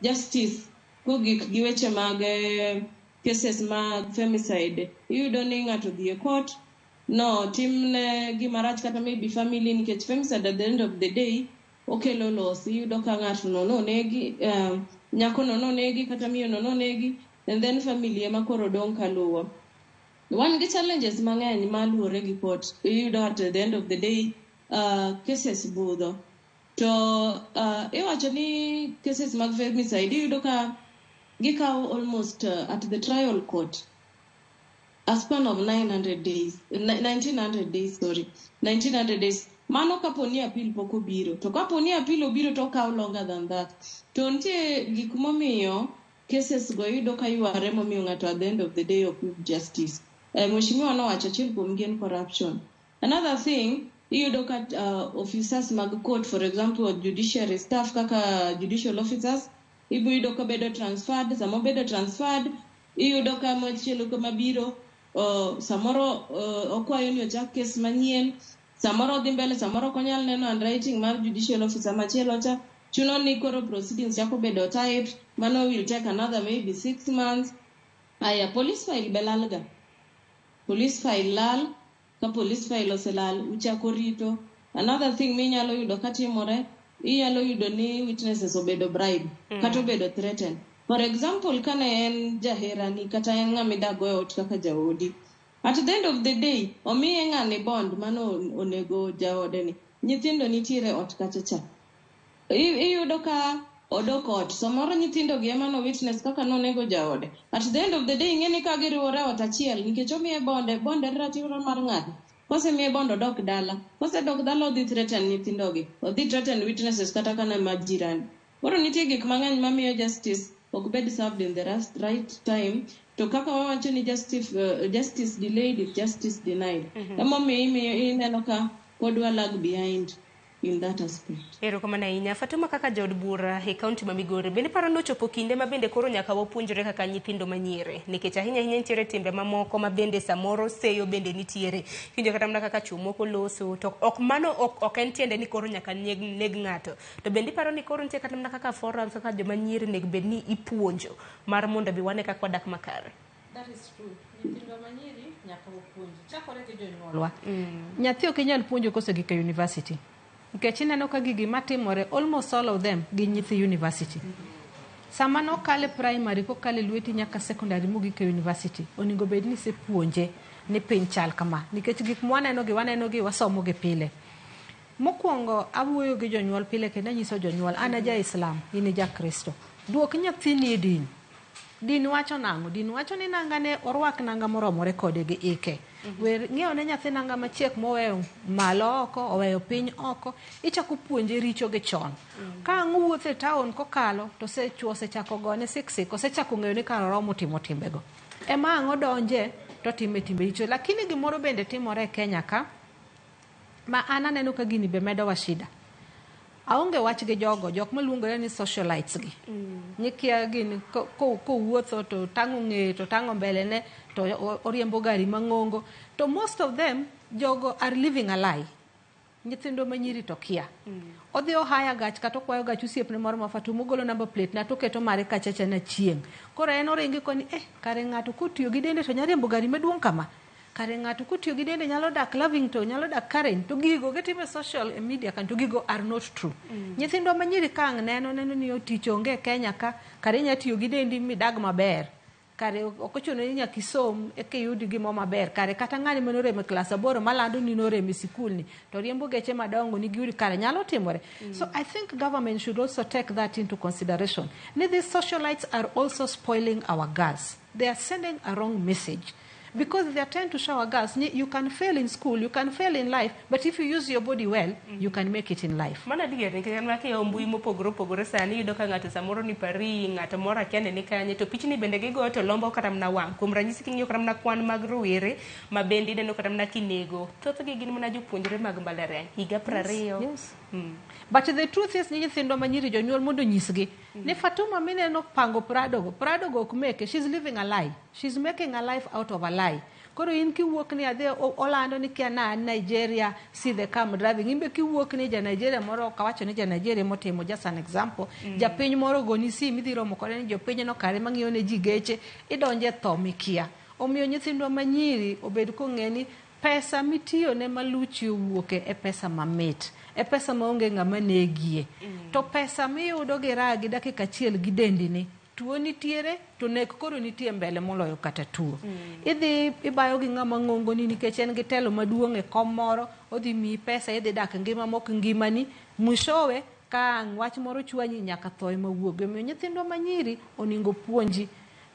justice kogik gi weche mag cases mag femicide. Iyudo ni ng'ato dhi e court, no timne gimarach kata maybe family nikech femicide at the end of the day okelo loss. Iyudo ka ng'ato nonegi, nyako nonegi kata miyo nonegi, and then family ema koro dong' kaluwo. Wan gi challenges mang'eny maluwore gi court. Iyudo at the end of the day cases budho. To iwacho ni cases mag femicide iyudo ka gikawo almost at the trial court a span of 1900 days. Mano kaponi appeal pok obiro. To kaponi appeal obiro to okawo longer than that. To nitie gik momiyo cases go iyudo ka yware momiyo ng'ato at the end of the day ok yud justice. Mheshimiwa nowacho achiel kuom gin corruption. Another thing, iyudo ka officers mag court, for example judiciary staff kaka judicial officers, iyudo ka bedo transferred, samo bedo transferred, iyudo ka machielo kama biro samoro okwayo ni ochak case manyien, samoro dhi mbele, samoro konyal neno handwriting mar judicial officer machielo cha, chuno ni koro proceedings chako bedo typed, mano will take another maybe 6 months. Aya, police file belalga. Police file lal, ka police file oselal, uchako rito. Another thing minyalo yudo katimore, iyalo yudo ni witnesses obedo bribe, kata obedo threatened. For example, kana en jaherani kata en ng'amida goyo ot kaka jaodi. At the end of the day, omiye ng'ani bond mano onego jaode ni. Nyithindo nitiere ot kachacha. Iyudo ka odok ot. Samoro nyithindo gi ema no witness kaka nonego jaode. At the end of the day, ing'eni ka giriwore ot achiel nikech omiye bonde ratiro mar ng'ato. Kose miye bond odok dala. Kose dok dala odhi threaten nyithindo gi. Odhi threaten witnesses kata kana majirani. Koro nitie gik mang'eny mamiyo justice ok bed served in the right time. To kaka wawacho ni justice delayed is justice denied. Emomiyo ineno ka pod walag behind in that aspect. Erokamano ahinya. Fatuma, kaka jaod bura e kaunti ma Migori, bende paro ni ochopo kinde ma bende koro nyaka wapuonjore kaka nyithindo manyiri, nikech ahinya nitiere timbe mamoko ma bende samoro seyo bende nitiere. Kinjo kata mana kaka chuo moko loso, to ok mano ok en tiende ni koro nyaka neg ng'ato. To bende paro ni koro nitie kata mana kaka forums kaka joma nyiri nek bed ni ipuonjo mar mondo bi wane kaka wadak makare. That is true. Nyithindo manyiri nyaka wapuonjo. Chakore gi jonyuolwa. Nyathi ok inyal puonjo kose gik e university. Nikech ineno ka gigi matimore, almost all of them gi nyithi university. Sama no kale primary ko kale lweti nyaka secondary mogik e university, onego bed ni se puonje ni piny chal kama. Nikech gik waneno gi wasomo gi pile. Mokwongo awuoyo gi jonyuol pile kendo nyiso jonyuol, ana ja Islam, ini ja Kristo. Duok nyathi ni din. Din wacho nango, din wacho ni nanga ne orwak nanga moromore kode gi ike. Ng'eyo ne nyathi nanga machiek moweyo malo oko, oweyo piny oko, ichako puonje richo gi chon. Ka ng'uwuothe town kokalo, to sechuo sechako gone siksik, osechako ng'eyo ni kar oromo timo timbego. Ema ang'o donje to time timbe richo. Lakini gimoro bende timore e Kenya ka, ma ananeno ka gini be medo wa shida. Aonge wach gi jok maluongore ni socialites gi. Nyikia gini ko wuotho to tango ng'e to tango mbele ne to oriembo gari mang'ongo. To most of them jogo are living a lie. Nyithindo manyiri to kia. Odhi ohaya gach kata kwayo gach osiepne moro ma Fatuma golo number plate na to keto mare kachacha na chieng. Koro en oringi koni kare ng'ato kotiyo gi dende to nyariembo gari maduong' kama. Kare ng'ato kotiyo gi dende nyalo dak Lavington, nyalo dak Karen, to gigo gitime social media kan to gigo are not true. Nyithindo manyiri kang' neno ni otich onge Kenya ka, kare nya tiyo gi dendi midag maber. Kare okochuno ni nyaka isom eke yudi gimo maber. Kare kata ng'ani manoreme klas 8 malando ni noreme sikul ni, to riembo geche madongo ni giyudi kare nyalo timore. So I think government should also take that into consideration. These socialites are also spoiling our girls. They are sending a wrong message. because they are trying to show our girls, you can fail in school, you can fail in life, but if you use your body well, you can make it in life. Mana diga ni kaya ke ombui mo pogoro sani yudo ka ng'ato samoro ni pari ng'ato moro akiane ni kanye to pichni bende gigo to lombo kata mna wang kuom ranyisi king'iyo kata mna kwan mag rowere ma bende ineno kata mna kinego thoth gi gin mana jopuonjre mag mbalariany higa 20. Yes. But the truth is nyithindo manyiri jonyuol mondo nyisgi ne Fatuma mineno pango Prado go kumeke, she's living a lie, she's making a life out of a lie. Koro in kiwuok ni adhe Orlando ni kia na Nigeria, see the car driving, imbe kiwuok ni ja Nigeria moro kawacho ni ja Nigeria motimo, just an example, ja piny moro goni si midhiro mokore ni jo piny no kare mang'iyo ne ji geche, idonje tho mikia. Omiyo nyithindo manyiri obed kong'eni pesa mitiyo ne maluchi owuoke e pesa mamit, e pesa maonge ng'ama negie. To pesa miyudo gi ragi dakika achiel gi dendini, tuo nitiere to nek koro nitie mbele moloyo kata tuo. Idhi ibayo gi ng'ama ng'ongoni nikech en gi telo maduong' e kom moro, odhi miyi pesa, idhi dak ngima mok ngimani, mwishowe ka wach moro chwanyi nyaka thoe mawuoge. Omiyo nyithindo manyiri oningo puonji.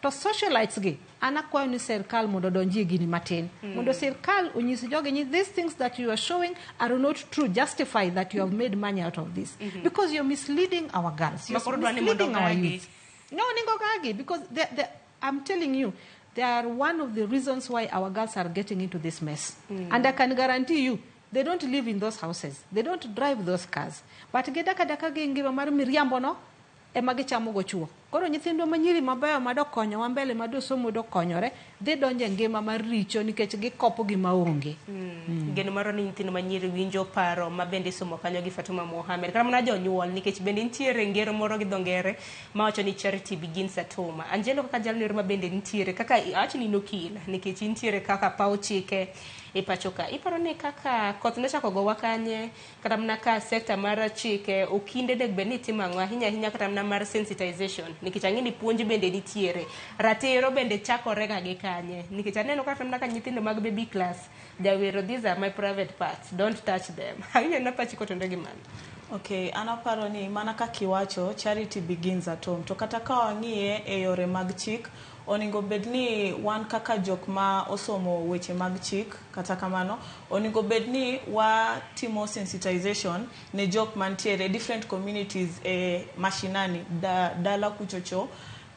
To socialites gi, anakwayo ni serikal mondo donjie gini matin. Mondo serikal onyisi jogi ni these things that you are showing are not true, justify that you have made money out of this. Because you're misleading our girls. You're misleading our youth. No, Ningogagi, because I'm telling you, they are one of the reasons why our girls are getting into this mess. And I can guarantee you, they don't live in those houses. They don't drive those cars. But gedaka gingiba mar miriambo no, emagi chamo go chuo. Koro nyithindo manyiri mabeyo mado konyo wambele mado somo do konyore, dhi donje ngima mar richo nikech gikopo gi maonge. Geno maro ni nyithindo manyiri winjo paro mabende somo kanyo gi Fatuma Mohammed. Kama na jonyuol nikech bende nitiere ngero moro gi dongere ma wacho ni charity begins at home. Angelo kaka jalnero mabende nitiere kaka acho ni nokila nikech nitiere kaka pau chike e pachoka. Iparo ne kaka koth nechako gowa kanye kata mna ka sekta mar chike okinde deg bende timang'o ahinya kata mna mar sensitization nikech ang'eni puonj bende nitiere, ratiro bende chakore ga gi kanye nikech aneno kata mna ka nyithindo mag baby class jawero, these are my private parts, don't touch them. Ahinya na pachiko tonde gi mano. Okay, anaparo ni mana kakiwacho charity begins at home. To kata ka wang'iye e yore mag chik, oningo bedni wan kaka jok ma osomo weche mag chik, kata kamano oningo bedni wa timo sensitization ne jok mantiere different communities e mashinani dala kuchocho,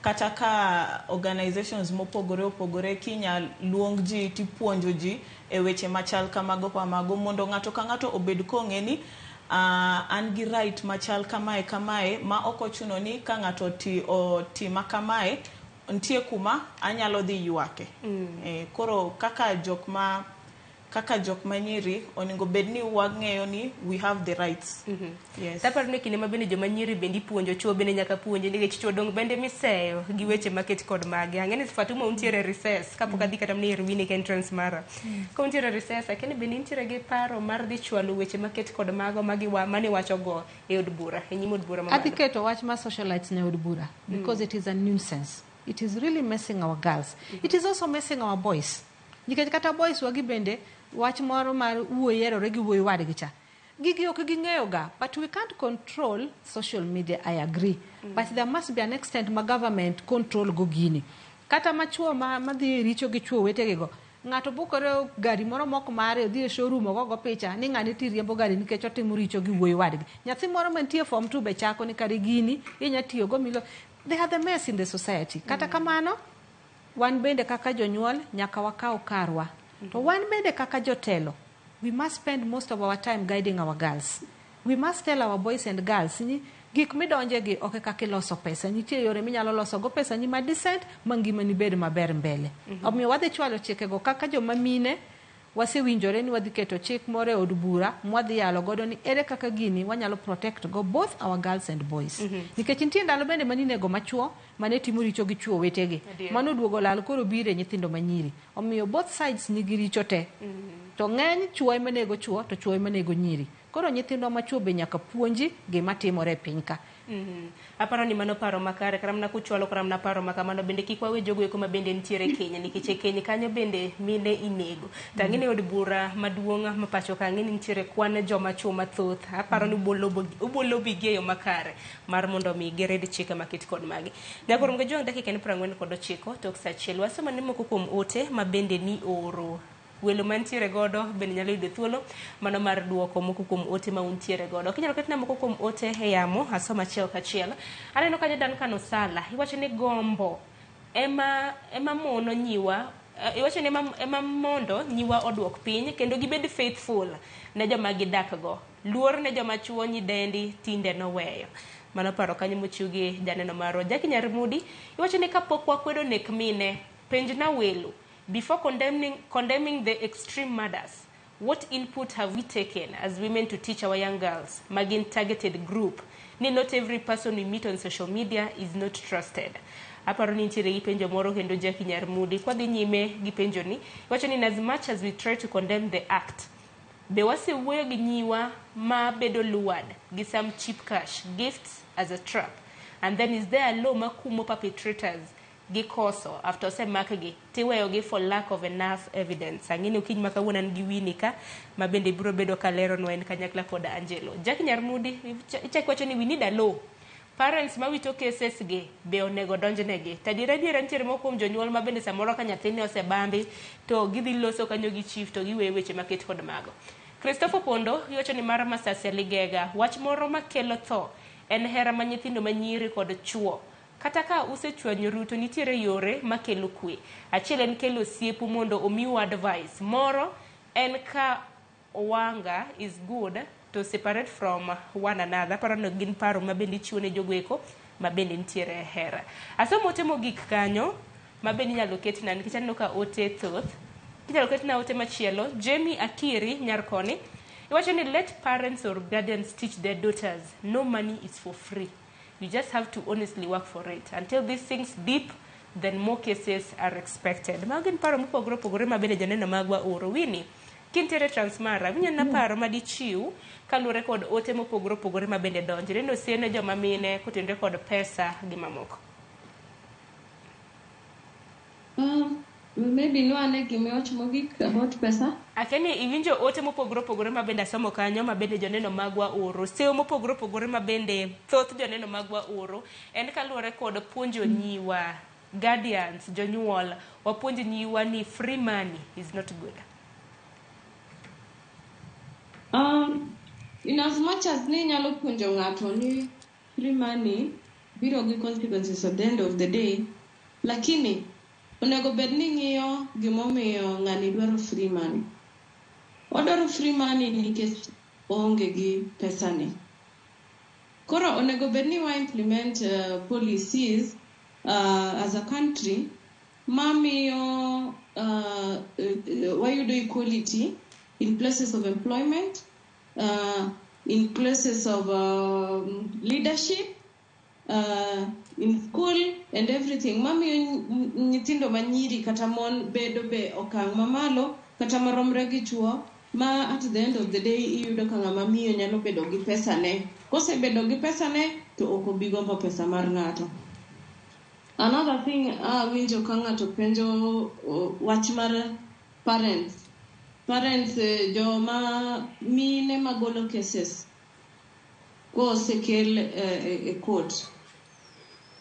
kata ka organizations mopogore kinya luong ji tipuonjo ji e weche machal kamago mondo ng'ato ka ng'ato obed kong'eni an gi right machal kamae ma okochuno ni ka ng'ato tima kamae ntie kuma anyalo dhi yuake. Koro kaka jok manyiri oningo bedni wang'eyo ni we have the rights. Yes. Tapar ne kine mabende joma nyiri bendi puonjo chuo bende nyaka puonje nikech chuo dong bende miseyo gi weche market kod mage. Ang'eni Fatuma untiere recess kapok adhi kata mne Winnie entrance mara. Ka untiere recess akene bende nitiere gi paro mar dhi chwalo weche market kod mago mane wacho go e od bura, e nyim od bura mamalo. Adhi keto wach ma socialites ne od bura because it is a nuisance. It is really messing our girls. It is also messing our boys. Nikech kata boys wagi bende wach moro mar wuoyerore gi wuoy wadgi cha. Gigi ok ging'eyo ga, but we can't control social media, I agree. But there must be an extent ma government control go gini. Kata machuo madhi richo gi chuo wetegi go. Ng'ato bukore gari moro mok mare odhi e showroom go picha ni ng'ani ti riembo gari nikech otimo richo gi wuoy wadgi. Nyathi moro mantie form 2 be chako ni kare gini inya tiyo go milo. They have the mess in the society. Kata kamano, wan bende kaka jonyuol nyaka wakao karwa. To wan bende kaka jotelo, we must spend most of our time guiding our girls. We must tell our boys and girls ni gik midonje gi ok kaka loso pesa. Nitie yore minyalo loso go pesa ni ma decent mangima ni bed maber mbele. Omiyo wadhi chwalo chike go kaka joma mine wasewinjore ni wadhi keto chik moro e od bura mwadhi yalo godo ni ere kaka gini wanyalo protect go both our girls and boys. Nikech nitie ndalo bende manine go machuo mane timo richo gi chuo wetegi. Mano duogo lal koro bire nyithindo manyiri. Omiyo both sides nigi richo te. To ng'eny chuo emanego chuo to chuo emanego nyiri. Koro nyithindo machuo be nyaka puonji gima timore e piny ka. Aparo ni mano paro makare karamna kuchwalo karamna paro makamano bende kikwawe jogo eko ma bende ntiere Kenya nikech Kenya kanyo bende mine inego tangine od bura maduonga mapacho kangine ntiere kwan joma chuo mathoth aparo ni ubolo bigeyo makare mar mondo mi geredi chike makit kod magi nyakoro nge jong dakika ni 49 tok sachiel wasoma ni moko kuom ote ma bende ni oro welo mantiere godo bende nyalo yudo thuolo mano mar duoko moko kuom ote ma untiere godo kinyalo ketna moko kuom ote e yamo asoma achiel kachiel aneno ka jadan kano sala iwacho ni gombo ema mono nyiwa iwacho ni ema mondo nyiwa odwok piny kendo gibed faithful ne joma gidak go luor ne joma chuo nyidendi tinde noweyo mano paro kanyo mochiw gi janeno marwa Jaki Nyarmudi iwacho ni kapok wakwedo nek mine penj na welo before condemning the extreme murders, what input have we taken as women to teach our young girls, magin targeted group? Not every person we meet on social media is not trusted. Aparo ni ntiere gi penjo moro kendo Jaki Nyarmudi kwa dhi nyime gi penjo ni wacho ni as much as we try to condemn the act be wasewuoyo gi nyiwa ma bedo luwad gi some cheap cash gifts as a trap and then is there a law makumo perpetrators gi koso after se makgi tiweyo gi for lack of enough evidence angine ukiny makawuona gi Winnie ka mabende biro bedo kalero no en kanyakla kod Angelo Jaki Nyarmudi ichak wacho ni we need a law parents ma wito cases gi be onego donjnegi tadira ntiere moko kuom jonyuol mabende samoro ka nyathine osebambi to gidhi loso kanyo gi chief to giwe weche maket kod mago Christopher Pondo iwacho ni mar Masasi Ligega wach moro makelo tho en hera ma nyithindo manyiri kod chuo kata ka usechwanyoru to nitiere yore makelo kwe achiel en kelo osiepu mondo omiu advice moro en ka owanga is good to separate from one another paro no gin paro mabende chiwo ne jogoeko mabende ntiere hera asomo temo gik kanyo mabende nyalo ketna nikech aneno ka ote thoth kinyalo ketna ote machielo Jamie Akiri Nyarkoni iwacho ni let parents or guardians teach their daughters no money is for free. You just have to honestly work for it. Until these things deep, then more cases are expected. Magin paro mopogore mabende janeno magwa oro Winnie. Kintere Transmara, winya na paro madichiu kalure kod ote mopogore mabende donjre no siene joma mine kutendre kod pesa gi mamoko. Maybe no ane gimiwach mogik about pesa. Akeni iwinjo ote mopogore mabende asomo kanyo mabende joneno magwa oro. Seo mopogore mabende thoth joneno magwa oro. En kaluore kod puonjo nyiwa, guardians, jonyuol, wapuonjo nyiwa ni free money is not good. In as much as ni nyalo puonjo ng'ato ni free money biro gi consequences at the end of the day, lakini onego bed ni ng'iyo gimomiyo ng'ani dwaro free money. Odwaro free money nikech oonge gi pesa ni. Koro onego bed ni wa implement policies as a country mamiyo wayudo equality in places of employment, in places of leadership, in school and everything. Mamiyo nyithindo manyiri kata mon bedo be okang' mamalo kata maromre gi chuo ma at the end of the day iyudo ka ng'ama miyo nyalo bedo gi pesa ne. Kose bedo gi pesa ne to ok obi gombo pesa mar ng'ato. Another thing winjo ka ng'ato penjo wach mar parents joma mine magolo cases kose kel e court.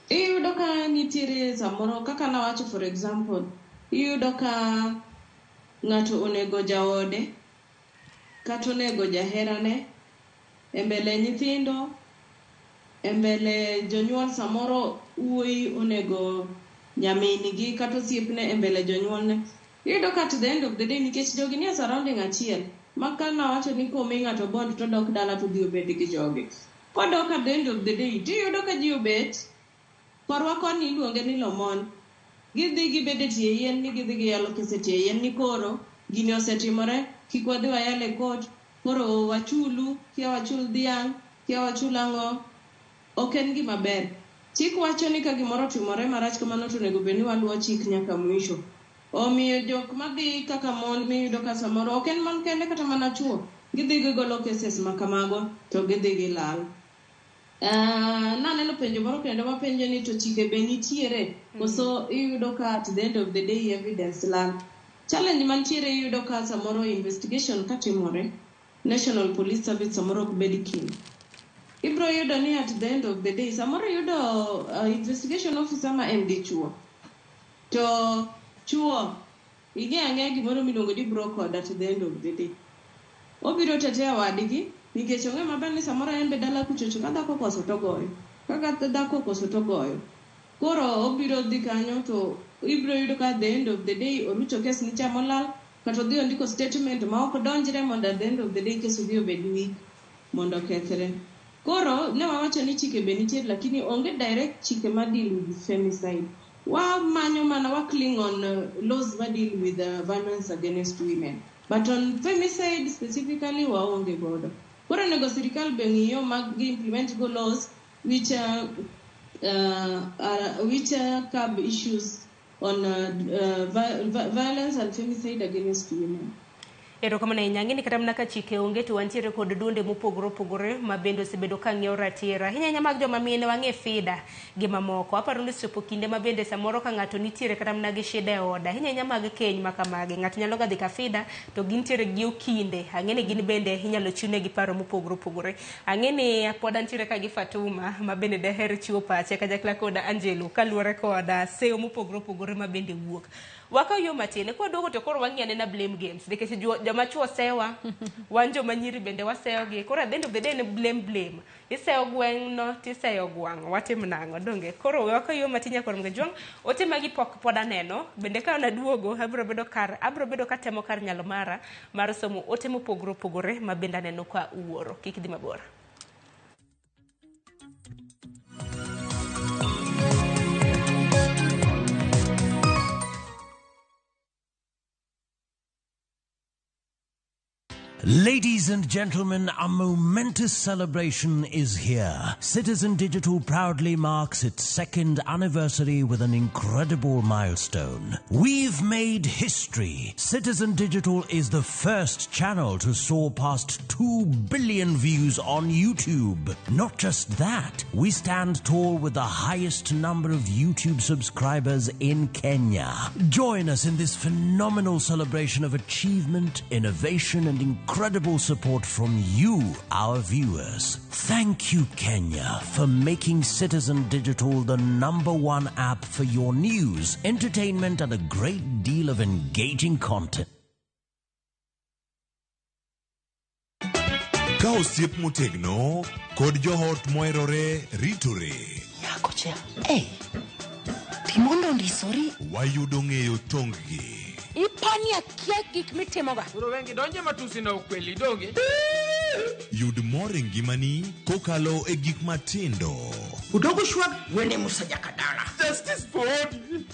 Iyudo ka nitiere samoro kaka nawacho for example iyudo ka ng'ato onego jaode kata onego jaherane embele nyithindo embele jonyuol samoro uoi onego nyaminigi kata osiepne embele jonyuolne. Iyudo ka at the end of the day nikech jogi nie surrounding achiel maka nawacho ni komi ng'ato bond to dok dala to dhi obed gi jogi. Kodok at the end of the day iyudo ka ji obet korwa koni iluonge ni lomon. Gidhi gibede tie yien ni gidhi giyalo kese tie yien ni koro gini osetimore kik wadhi wayale court koro wachulu kia wachul dhiang' kia wachul ang'o. Ok en gima ber. Chik wacho ni ka gimoro timore marach kamano to onego bed ni waluwo chik nyaka mwisho. Omiyo jok madhi kaka mon miyudo ka samoro ok en mon kende kata mana chuo gidhi gigolo cases makamago to gidhi gilal. Naneno penjo moro kendo mapenjo ni to chike be nitiere koso iyudo ka at the end of the day evidence land. Challenge mantiere iyudo ka samoro investigation katimore National Police Service samoro ok bed keen. Ibro yudo ni at the end of the day samoro yudo investigation officer ma en dichuo. To chuo ing'e gimoro miluongo ni bro code at the end of the day. Obiro tetea wadgi nikech ong'e maber ni samoro en be dala kuchocho ka dhako koso to goyo. Kaka dhako koso to goyo. Koro obiro dhi kanyo to ibiro yudo ka at the end of the day orucho kes ni chamo lal kata odhi ondiko statement ma ok donjre mondo at the end of the day kes odhi obed weak mondo kethre. Koro ne wawacho ni chike be nitiere lakini onge direct chike ma deal with femicide. Wa manyo mana wa cling on laws that deal with violence against women. But on femicide specifically wa onge godo. Koro nego sirikal be ng'iyo mag implement go laws which curb issues on violence and femicide against women. Erokamano ahinya. Ng'eni kata mana ka chike onge to wantiere kod duonde mopogore opogore ma bende osebedo ka ng'iewo ratiro ahinya mag joma mine wang'e FIDA gi mamoko. Aparo ni osepo kinde ma bende samoro ka ng'ato nitiere kata mana gi shida e oda ahinya mag keny ma kamagi ng'ato nyalo ga dhi ka FIDA to gintiere gi okinde ang'eni gin bende inyalo chune gi paro mopogore opogore. Ang'eni pod antiere ka gi Fatuma ma bende daher chiwo pache kanyakla koda Angelo kaluwore koda seyo mopogore opogore ma bende wuok. Waka yo matine kwa dogo to koro wangiane na blame games nikech joma chuo sewa wan joma nyiri bende waseyo gi koro at the end of the day ne blame iseyo gweng no tiseyo gwang watim nango donge koro waka yo matinya koro mgejwang otema gi pok poda neno bende ka na duogo abro bedo ka temo kar nyalo mara mar somo otemo pogore ma benda neno kwa uoro kikidhi mabor. Ladies and gentlemen, a momentous celebration is here. Citizen Digital proudly marks its 2nd anniversary with an incredible milestone. We've made history. Citizen Digital is the first channel to soar past 2 billion views on YouTube. Not just that, we stand tall with the highest number of YouTube subscribers in Kenya. Join us in this phenomenal celebration of achievement, innovation, and incredible support from you, our viewers. Thank you, Kenya, for making Citizen Digital the #1 app for your news, entertainment, and a great deal of engaging content. Ka osiep motegno kod johot moherore ritore. Yakocha, timondo ndisori. Wayudo ng'eyo tonggi. Ipani akia gik mitimoga. Uro wengi donje matusi na ukweli donge. Yud mor e ngimani kokalo e gik matindo. Udogo shwag wene musaja kadala. Justice for all.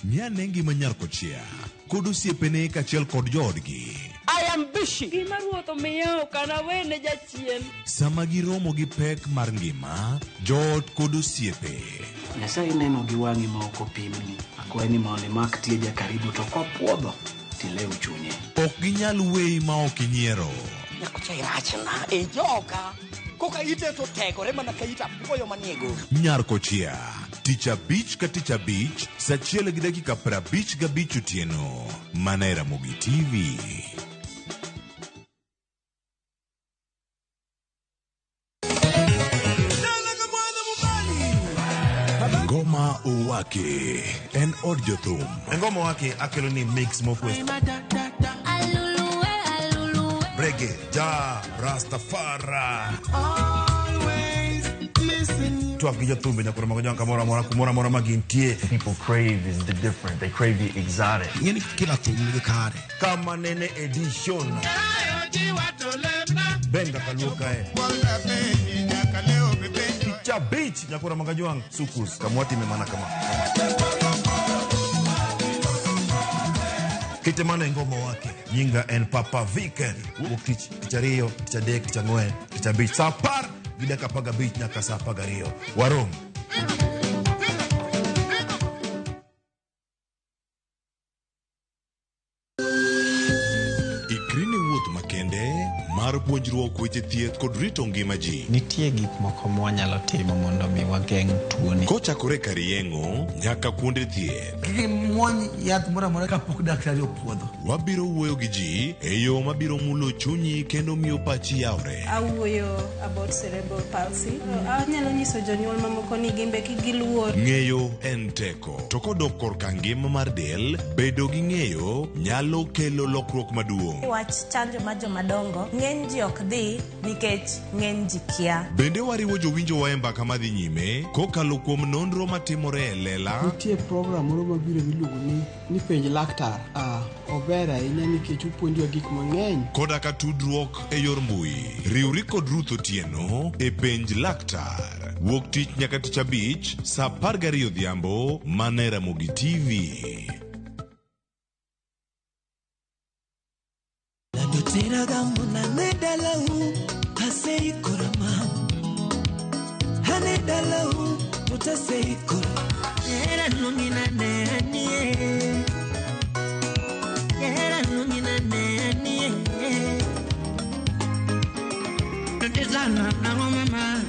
Nyane ngima Nyarkochia kod osiepene kachiel kod joodgi. I am busy. Gima ruotho miyo kana wene jachien. Sama giromo gi pek mar ngima, joot kod osiepe. Nyasaye neno gi wang'i ma ok opimni. Akwaye ni mondo imak tieja karibu to kopuodho tilew chunye. Ok ginyal weyi ma ok inyiero. Nyakocha irachna e joka. Koka ite to tegore mana ka ita puoyo maniego. Nyarkochia, tich abich ka tich abich, saa 1:55 otieno. Mana e Ramogi TV. Ngoma Owake en od jothum. Ngoma Owake akelo ni mix mofwes. Reggae, ja, Rastafari. TWAK gi jothumbe nyakoro mago jonka mora magintie. People crave is the different. They crave the exotic. Yeni kila thum ni kare. Kama nene edition. Benga kaluka Picha beach nyakora magajuang sukus kamwati memana kama Kitemana ngoma wake nyinga en Papa Weekend Ukich tichario tichadek tichangwen tichabich sapar gidaka paga beach nyaka sapaga rio warom Ikrini wuoth makende mar mar puonjruok weche thieth kod rito ngima ji. Nitie gik moko mwanyalo timo mondo mi wageng' tuoni. Kochakore kar yeng'o nyaka kuonde thieth. Kiki muony yath moro amora kapok daktari opuodho. Wabiro wuoyo gi ji e yo mabiro mulo chunyi kendo miyo pachi yawre. Awuoyo about cerebral palsy. Anyalo nyiso jonyuol mamoko ni gimbe giluor. Ng'eyo en teko. To kodok korka ngima mar del, bedo gi ng'eyo nyalo kelo lokruok maduong'. Wach chanjo ma jomadongo ng'eny ji ok dhi nikech ng'eny ji kia. Bende wariwo jowinjo wa e mbaka madhi nyime kokalo kuom nonro matimore e lela. Nitie program moro mabiro miluongo ni penj laktar. Ober ahinya nikech opuonjowa gik mang'eny. Koda ka tudruok e yor mbui. Riwri kod Ruth Otieno e penj laktar. Wuok tich nyaka tich abich saa 12 odhiambo mana e Ramogi TV. Tira gamuna nedalau pasei kurama hanedalau tutasei kur era nungina nenie tutizana na mama.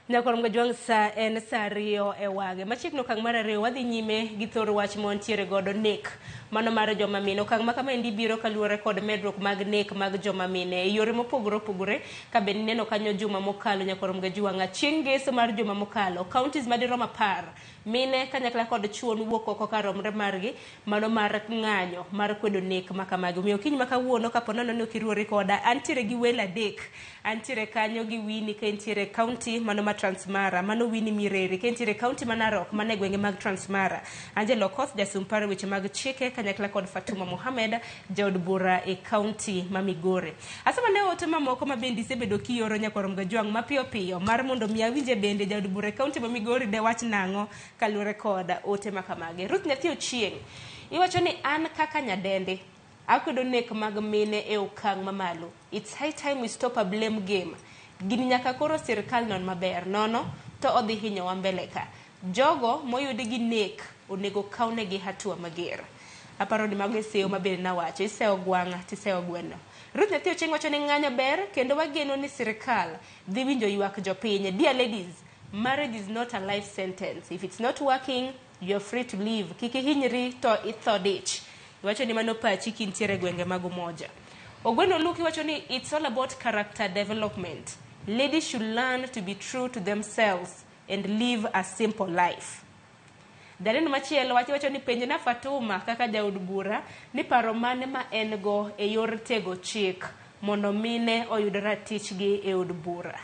Nyakoro mgajwang sa en sa rio e wage. Machikno kang mara rio wadhi nyime gi thoro wach montiere godo nek. Mano mar joma mine. Okang makama endi biro kaluwore kod medruok mag nek mag joma mine. E yore mopogore opogore ka ben neno kanyo juma mokalo nyakoro mgajwang chieng' ngeso mar juma mokalo. Counties madirom 10 mine kanyakla kod chuon wuok oko karomre margi mano mar ng'anyo mar kwedo nek makamagi. Omiyo kiny makawuono kapo nono ni okiruori koda antiere gi welo adek. Antiere kanyo gi Winnie ka entiere county mano ma Transmara, mano Winnie Mireri ka entiere county ma Narok mane gwenge mag Transmara. Angelo Okoth jasumpare weche mag chike kanyakla kod Fatuma Mohammed jaod bura e county ma Migori. Asema ne ote mamoko ma bendi sebedo kioro nyakoro mgajwang mapiyo piyo mar mondo mi awinje bende jaod bura e county ma Migori de wach nango kaluwore koda ote makamage. Ruth Nyathi Ochieng iwacho ni an kaka nyadende akwedo nek mag mine e okang' mamalo. It's high time we stop a blame game. Gini nyaka koro sirkal non maber nono to odhi hinyo wa mbele ka. Jogo moyudi gi nek onego kaune gi hatua mager. Aparo ni mago seyo maber na wacho iseo gwanga tiseo gweno. Ruth Nyathi Ochieng wacho ni ng'anyo ber kendo wageno ni sirkal dhi winjo ywak jopiny. Dear ladies, marriage is not a life sentence. If it's not working, you're free to leave. Kiki hinyri to itho dich. Wacho ni mano pachi kintiere gwenge mago moja. Ogweno Luki wacho ni it's all about character development. Ladies should learn to be true to themselves and live a simple life. Daleno machielo wacho ni penjo na Fatuma kaka jaod bura ni paro mane ma en go e yor tego chik mondo mine oyud ratichgi e od bura.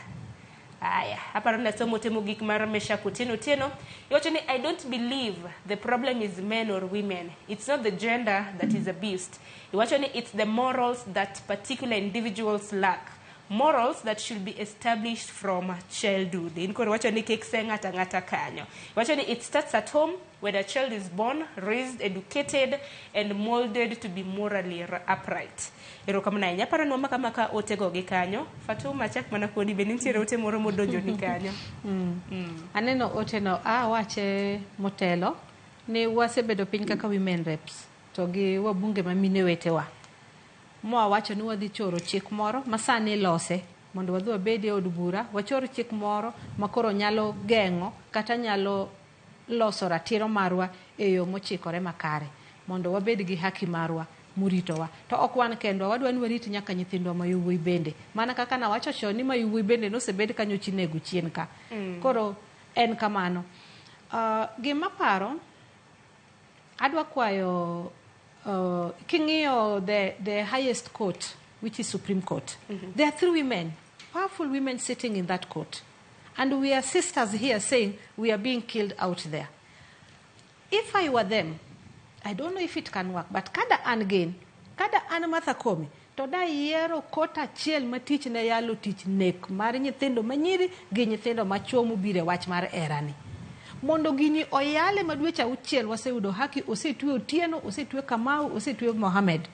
Aya, aparo na somo temo gik mar Mesha Kutino Tieno. Iwacho ni I don't believe the problem is men or women. It's not the gender that is abused. Iwacho ni it's the morals that particular individuals lack. Morals that should be established from childhood. Inkore wacho ni kik se ng'ata kanyo. Wacho ni it starts at home where the child is born, raised, educated and molded to be morally upright. Ero kamana inya para no maka otego gi kanyo. Fatuma chak mana kodi be nitiere ote moro modonjo ni kanyo. Aneno ote no wache motelo ni wasebedo piny kaka women reps to gi wabunge mamine wetewa. Moa wacho ni wadhi choro chik moro masani lose mondo wadhi wabedi e od bura wachor chik moro makoro nyalo geng'o kata nyalo loso ratiro marwa e yo mochikore makare mondo wabed gi haki marwa muritowa. To ok wan kendwa, wadwa ni warit nyaka nyithindwa ma yawuowi bende. Mana kaka na wacho chon ni ma yawuowi bende nosebed kanyo chinego chien ka. Koro en kamano. Gima paro adwa kwayo king'iyo the highest court, which is Supreme Court. There are 3 women, powerful women sitting in that court. And we are sisters here saying we are being killed out there. If I were them, I don't know if it can work, but kada an again, kada an Martha Komi, to da yiero kota chiel matich ne yalo tich nek mar nyithindo manyiri gi nyithindo machuo mobire wach mar erani. mondo gini oyale madwecha uchiel waseyudo haki osetwe Otieno osetwe Kamau osetwe Mohammed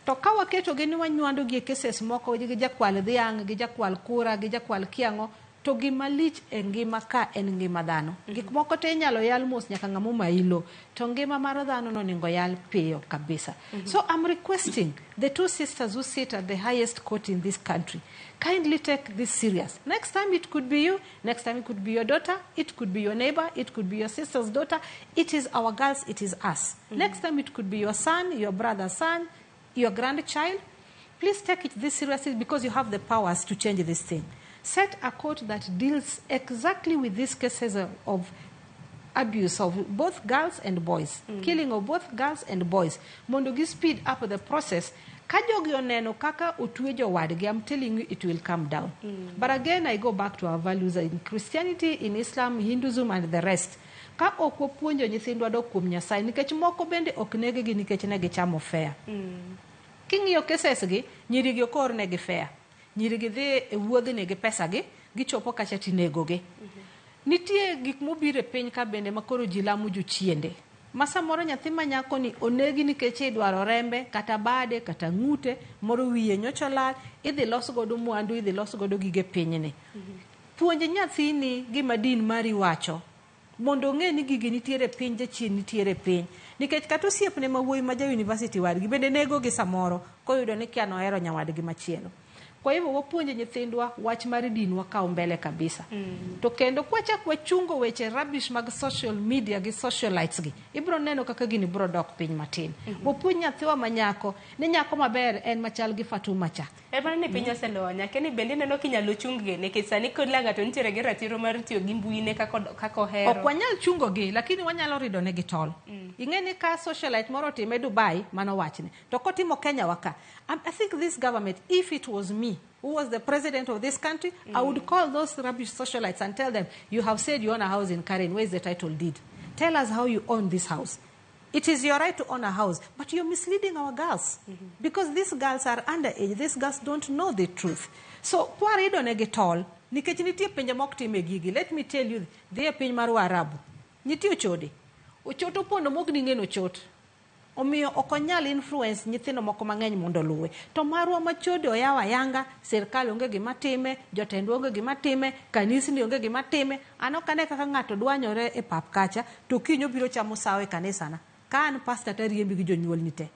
to ka waketo gini wanywando gi cases moko gi jakwal dhiang gi jakwal kura gi jakwal kiango to gima lich e ngima ka en ngima dhano gik moko te nyalo yal mos nyaka ngamo mailo to ngima mar dhano no ningo yal piyo kabisa so I'm requesting the two sisters who sit at the highest court in this country kindly take this serious. Next time it could be you, next time it could be your daughter, it could be your neighbor, it could be your sister's daughter. It is our girls, it is us. Next time it could be your son, your brother's son, your grandchild. Please take it this seriously because you have the powers to change this thing. Set a court that deals exactly with these cases of abuse of both girls and boys, killing of both girls and boys. Mondo gi speed up the process. Kajogi oneno kaka utwejo wadgi, I'm telling you, it will come down. But again, I go back to our values in Christianity, in Islam, Hinduism, and the rest. Ka okwo puonjo nyithindwa dok kuom Nyasaye, nikech moko bende ok negegi nikech ne gichamo fea. King'iyo cases gi, nyirigi okor negi fea. Nyirigi dhi e wuodhi negi pesa gi, gichopo kacha tinego gi. Nitie gik mobire piny ka bende makoro ji lamo jochiende. Masa moro nyathi manyako ni onegi nikech idwaro rembe kata bade kata ng'ute moro wiye nyocho lal idhi los godo mwandu idhi los godo gige pinyni. Puonje nyathini gima din mari wacho mondo ng'e ni gigi nitiere piny jachien nitiere piny nikech kata osiepne mawuoyi ma ja university wadgi bende nego gi samoro koyudo ni kiano hero nyawadgi machielo. Kwa hivyo wapuonje nyithindwa wach mar dinwa kao mbele kabisa. To kendo kwachak wachungo weche rubbish mag social media gi socialites gi. Ibro neno kaka gini bro dok piny matin. Wapuonj nyathiwa manyako ni nyako maber en machal gi Fatuma cha. Ema ni piny oselonya keni bende neno kinyalo chungge nikech sani kodlaga to nitiere gi ratiro mar tiyo gi mbuine kako ohero. Ok wanyal chungo gi lakini wanyalo rido ne gi tol. Ing'eni ka socialite moro time Dubai mano wachne. To kotimo Kenya waka. I think this government, if it was me who was the president of this country, I would call those rubbish socialites and tell them, you have said you own a house in Karen. Where is the title deed? Tell us how you own this house. It is your right to own a house, but you're misleading our girls because these girls are underage. These girls don't know the truth. So, kwarido negetol, nikech nitie penja mok time gigi. Let me tell you, they are piny mar Arabu. Nitie ochode. Ochoto pondo mok ning'eno chot. Omiyo okonyal influence nyithindo moko mang'eny mondo luwe. To marwa machode oyawa yanga, serikal onge gima time, jotendwa onge gima time, kanisni onge gima time. Ano kane kaka ng'ato dwanyore e pap kacha, to kinyo biro chamo sawe kanisa na. Kan pastor tariembi gi jonyuol nite.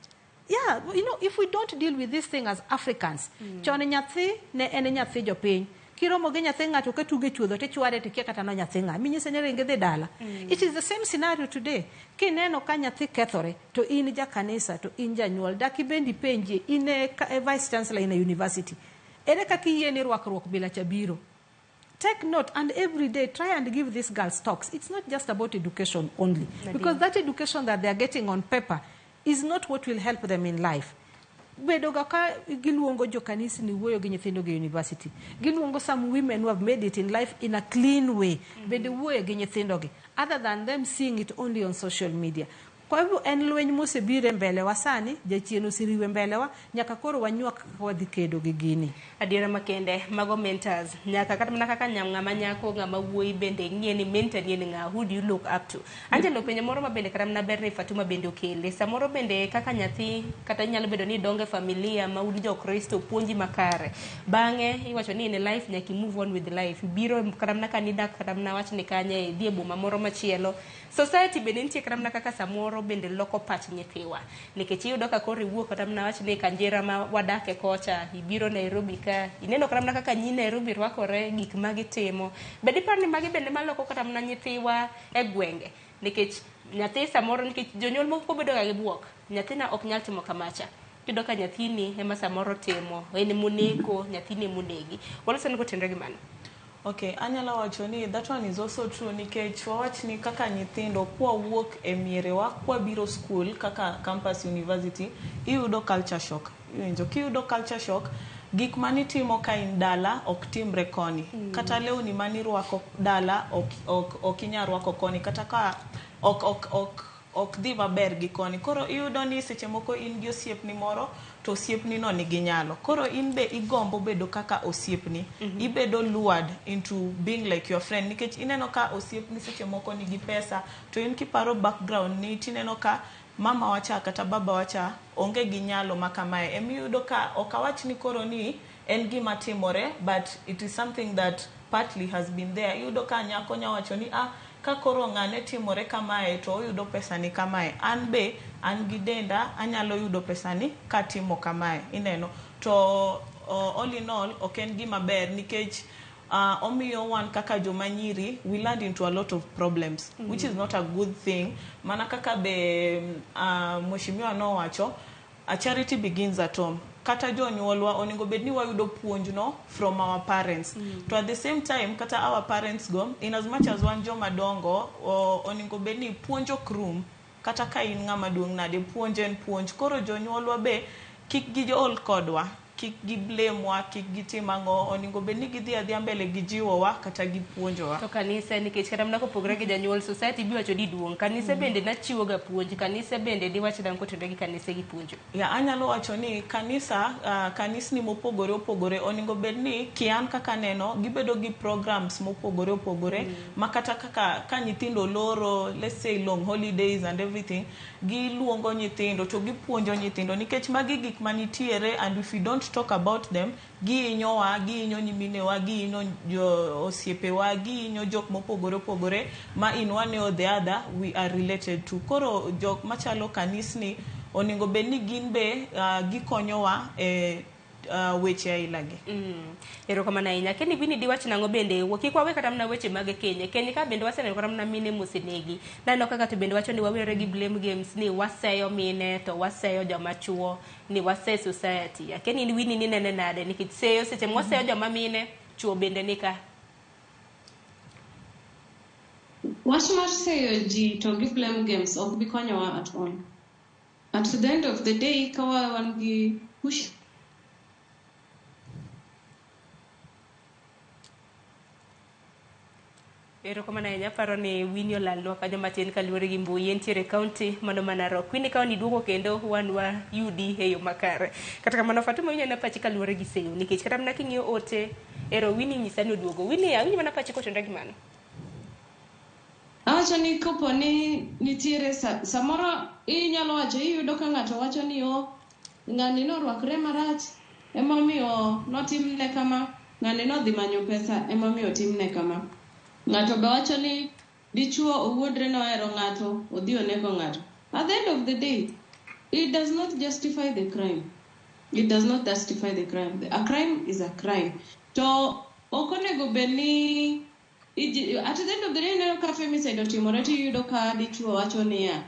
Yeah, you know, if we don't deal with this thing as Africans, chone nyathi ne ene nyathi jopiny. Kiromo ge nyathi ng'ato ka tuge chuodho te chwade te kia kata no nyathi ng'a. Minyise ne ringe dhi dala. It is the same scenario today. Kineno ka nyathi kethore to in ja kanisa to in janyuol daki bendi penji in a vice chancellor in a university. Ere kaka yieni rwakruok bila chabiro. Take note and every day try and give these girls talks. It's not just about education only. Because that education that they are getting on paper is not what will help them in life. Bedo ka giluongo jo kanisa ni wuoyo gi nyithindo gi university. Giluongo some women who have made it in life in a clean way. Bedo wuoyo gi nyithindo gi. Other than them seeing it only on social media. Kwa hivyo en lweny mosebire mbele wa sani, jachien osiriwe mbele wa, nyaka koro wanyuak wadhi kedo gi gini. Adiera makende, mago mentors. Nyaka kata mana kaka ng'ama nyako ng'ama wuoyi bende ng'ie ni mentor ni ng'a, who do you look up to? Angelo penye moro ma bende kata mana ber ni Fatuma bende okele. Samoro bende kaka nyathi kata nyalo bedo ni donge familia ma udi jo Kristo puonji makare. Bang'e iwacho ni in life nyaki move on with life. Biro kata mana kanidak kata mana wach ni kanye dhie boma moro machielo. Society bende nitie kata mana kaka samoro bende loko pach nyithiwa. Nikech iyudo ka koro iwuok kata mana wach ni kanjera ma wadake kocha, ibiro Nairobi ka, ineno kata mana kaka nyi Nairobi rwakore gik magitimo. Bende par ni magi bende maloko kata mana nyithiwa e gwenge. Nikech nyathi samoro nikech jonyuol moko bedo ga gi buok. Nyathina ok nyal timo kamacha. Iyudo ka nyathini ema samoro timo, en moneko, nyathini monegi. Wala sani kotendre gimano. Okay, anyalo wacho ni that one is also true nikech wawach ni kaka nyithindo kwa wuok e mierewa kwa biro school kaka campus university iyudo culture shock. Iwinjo kiyudo culture shock gik mani timo ka in dala ok timre koni. Kata leo mani rwako dala ok inya rwako koni kata ka ok ok dhi maber gi koni. Koro iyudo ni seche moko in gi osiepni moro to osiepni no nigi nyalo. Koro in be igombo bedo kaka osiepni. Ibedo lured into being like your friend. Nikech ineno ka osiepni seche moko nigi pesa to in kiparo background ni tineno ka mama wacha kata baba wacha onge gi nyalo makamae. Emiyudo ka okawach ni koro ni en gima timore, but it is something that partly has been there. Iyudo ka nyako nyawacho ni ka koro ng'ane timore kamae to oyudo pesa ni kamae, an be an gi denda anyalo yudo pesa ni katimo kamae. Ineno to all in all ok en gima ber nikech omiyo wan kaka joma nyiri we land into a lot of problems, which is not a good thing. Mana kaka be mheshimiwa no wacho, a charity begins at home. Kata jonyuolwa onego bedni wayudo puonj no from our parents. To at the same time kata our parents go, in as much as wan joma dongo onego bedni puonjo krum kata ka in ng'ama duong' nade puonjen puonj. Koro jonyuolwa be kik gi ol kodwa, kik gi blame wa, kik gi timango, onego bedni gidhi adhia mbele gi jiwowa kata gi puonjowa. To kanisa nikech kata mna kopogre gi janyuol society biwacho di duong'. Kanisa bende nachiwo ga puonj, kanisa bende diwacho dan kotenore gi kanisa gi puonjo. Ya anyalo wacho ni kanisni mopogore opogore onego bedni kian kaka neno gibedo gi programs mopogore opogore makata kaka ka nyithindo loro, let's say long holidays and everything, giluongo nyithindo to gipuonjo nyithindo nikech magi gik manitiere, and if we don't talk about them, giinyowa, giinyo nyiminewa, giinyo osiepewa, giinyo jok mopogore opogore ma in one or the other we are related to. Koro jok machalo kanisni onego bedni gin be gikonyowa weche ailagi. Erokamano ahinya. Keni Winnie diwach nango bende kik wawe kata mna weche mag Kenya. Kenya ka bende waseneno kata mna mine mosenegi. Nano kaka to bende wacho ni wawere gi blame games ni waseyo mine to waseyo joma chuo ni waseyo society. Keni ni Winnie ni nene nade nikech seyo seche mwaseyo joma mine chuo bende nika. Wach mar seyo ji to gi blame games ok bi konyowa at all. At the end of the day kawa wan gi push Erokamano ahinya. Paro ni Winnie olalnwa kanyo matin kaluwore gi mbui entiere kaunti mano Narok. Winnie kawa ni duogo kendo wan wa yudi e yo makare. Kata kamano Fatuma winyo na pachi kaluwore gi seyo nikech kata mna king'iyo ote ero Winnie nyisa ni oduogo. Winnie winyo mana pachi kotenore gi mano. Awacho ni kopo ni nitiere samoro inyalo wacho iyudo ka ng'ato wacho ni ng'ani norwakre marach emomiyo notimne kama, ng'ani nodhi manyo pesa emomiyo timne kama. Ng'ato be wacho ni dichuo owuodre nohero ng'ato odhi onego ng'ato. At the end of the day, it does not justify the crime. It does not justify the crime. A crime is a crime. To okonego beni at the end of the day neno ka femicide otimore to yudo ka dichuo wacho niya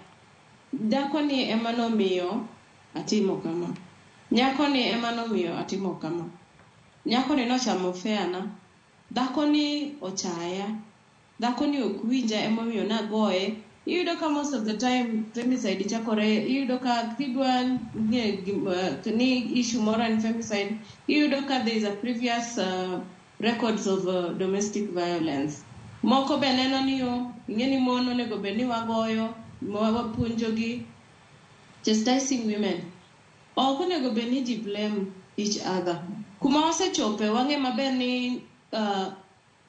dhako ni ema nomiyo atimo kama, nyako ni ema nomiyo atimo kama, nyako ni nochamo feana, dhako ni ochaya, dhako ni ok winja emomiyo nagoye. Iyudo ka most of the time femicide chakore, iyudo ka kidwa ni issue moro en femicide, iyudo ka there is a previous records of domestic violence. Moko be neno ni ing'eni mon onego bed ni wagoyo, wapuonjogi, chastising women. Ok onego bed ni ji blame each other. Kuma wasechope wang'e maber ni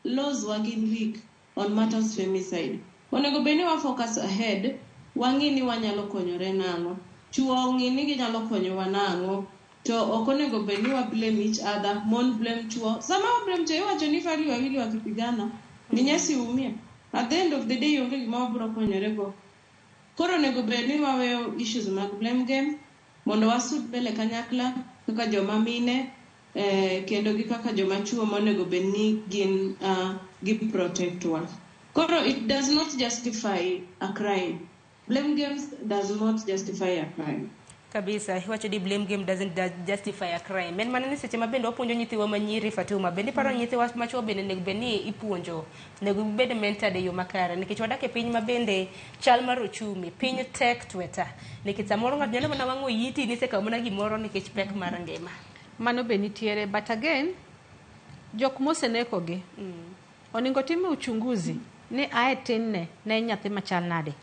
laws wagin weak on matters femicide. Onego bed ni wa focus ahead, wang'i ni wanyalo konyore nang'o, chuo ong'i ni ginyalo konyowa nang'o. To okonego bed ni wa blame each other, mon blame chuo. Sama wa blame chuo iwacho ni fali wawili wakipigana ni nyasi umia. At the end of the day yonge gima wabro konyore go. Koro onego bed ni waweyo issues mag blame game mondo wasud mbele kanyakla kaka joma mine kendo gi kaka joma chuo monego bed ni gin gi protect wa. Koro it does not justify a crime. Blame games does not justify a crime. Kabisa, wacho di blame game doesn't justify a crime. Men manani seche mabende wapuonjo nyithiwa manyiri Fatuma, bende paro nyithiwa machuo bende nego beni ipuonjo, nego bende mentored e yo makare nikech wadak e piny mabende chal mar ochumi, piny tek tweta. Nikech samoro ng'ato nyalo mana wang'o yiti ni sekaw mana gimoro nikech pek mar ngima. Mano be nitiere, but again jok mosenekogi onego time uchunguzi ni ae tinne ne nyathi machal nade.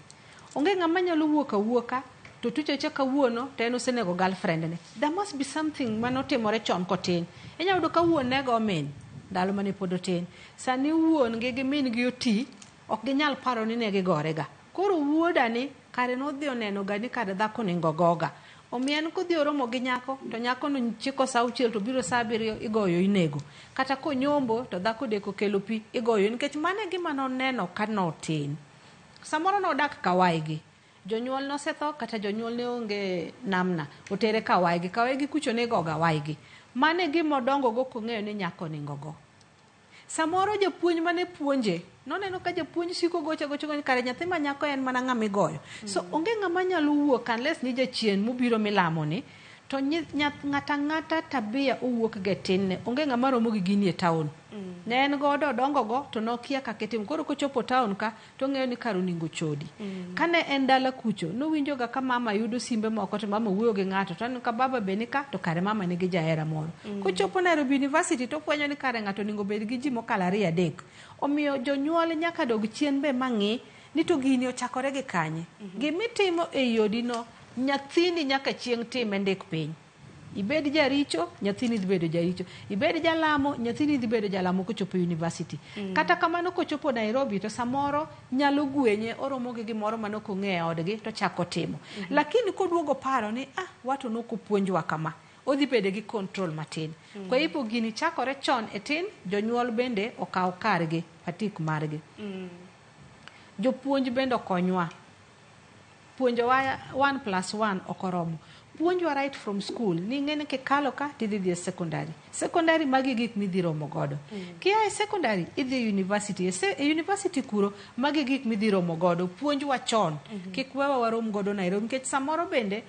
onge ng'ama nyalo wuoka to tucheche kawuono to en osenego girlfriend ne. There must be something manotimore chon kotin. Inyalo yudo ka wuon nego omin ndalo mane pod otin. Sani wuon gi min gi oti ok ginyal paro ni ne gigorega. Koro wuodani kare nodhi oneno ga ni kare dhako ningo goga. Omien kodhi oromo gi nyako to nyako no chiko sa 6 to biro sa 7 igoyo inego. Kata konyombo to dhako deko kelo pi igoyo nikech mane gima noneno ka notin. Samoro nodak kawaigi. Jonyuol nosetho kata jonyuol ne onge namna otere kawaigi kucho ne goga waigi. Mane gima dongo go kong'eyo ni nyako ningo go. Samoro japuonj mane puonje noneno ka japuonj siko goche kare nyathi ma nyako en mana ng'ama goyo. So onge ng'ama nyalo wuok unless ni jachien mobiro milamo ni to ng'ata tabia owuok ge tin. Onge ng'ama romo gi gini e town. Ne en godo dongo go to nokia kaketim. Koro kochopo town ka to ng'eyo ni karo ningo chodi. Kane en dala kucho nowinjo ga ka mama yudo simbe moko to mama wuoyo gi ng'ato to an ka baba benika to kare mama nigi jahera moro. Kochopo Nairobi University to fwenyo ni kare ng'ato ningo bed gi ji mokalo 2-3. Omiyo jonyuol nyaka dog chien be mang'i ni to gini ochakore gi kanye. Gimitimo e yodino nyathini nyaka chieng' time ndik piny. Ibed jaricho, nyathini dhi bedo jaricho. Ibed jalamo, nyathini dhi bedo jalamo kochopo university. Kata kamano kochopo Nairobi to samoro nyalo gwenye oromo gi gimoro manoko ng'e odgi to chako timo. Lakini koduogo paro ni watu noko puonjwa kama. Odhi bede gi control matin. Kwa hivyo gini chakore chon etin, jonyuol bende okaw kargi, patik margi. Jopuonj bende okonywa. Puonjowa 1+1 okoromo. Puonjwa right from school. Ni ng'ene kikalo ka tidhi secondary. Secondary magi gik midhi romo godo. Kia e secondary idhi university. E university kuro magi gik midhi romo godo. Puonjwa chon. Kikwewa warom godo Nairobi. Nikech samoro bende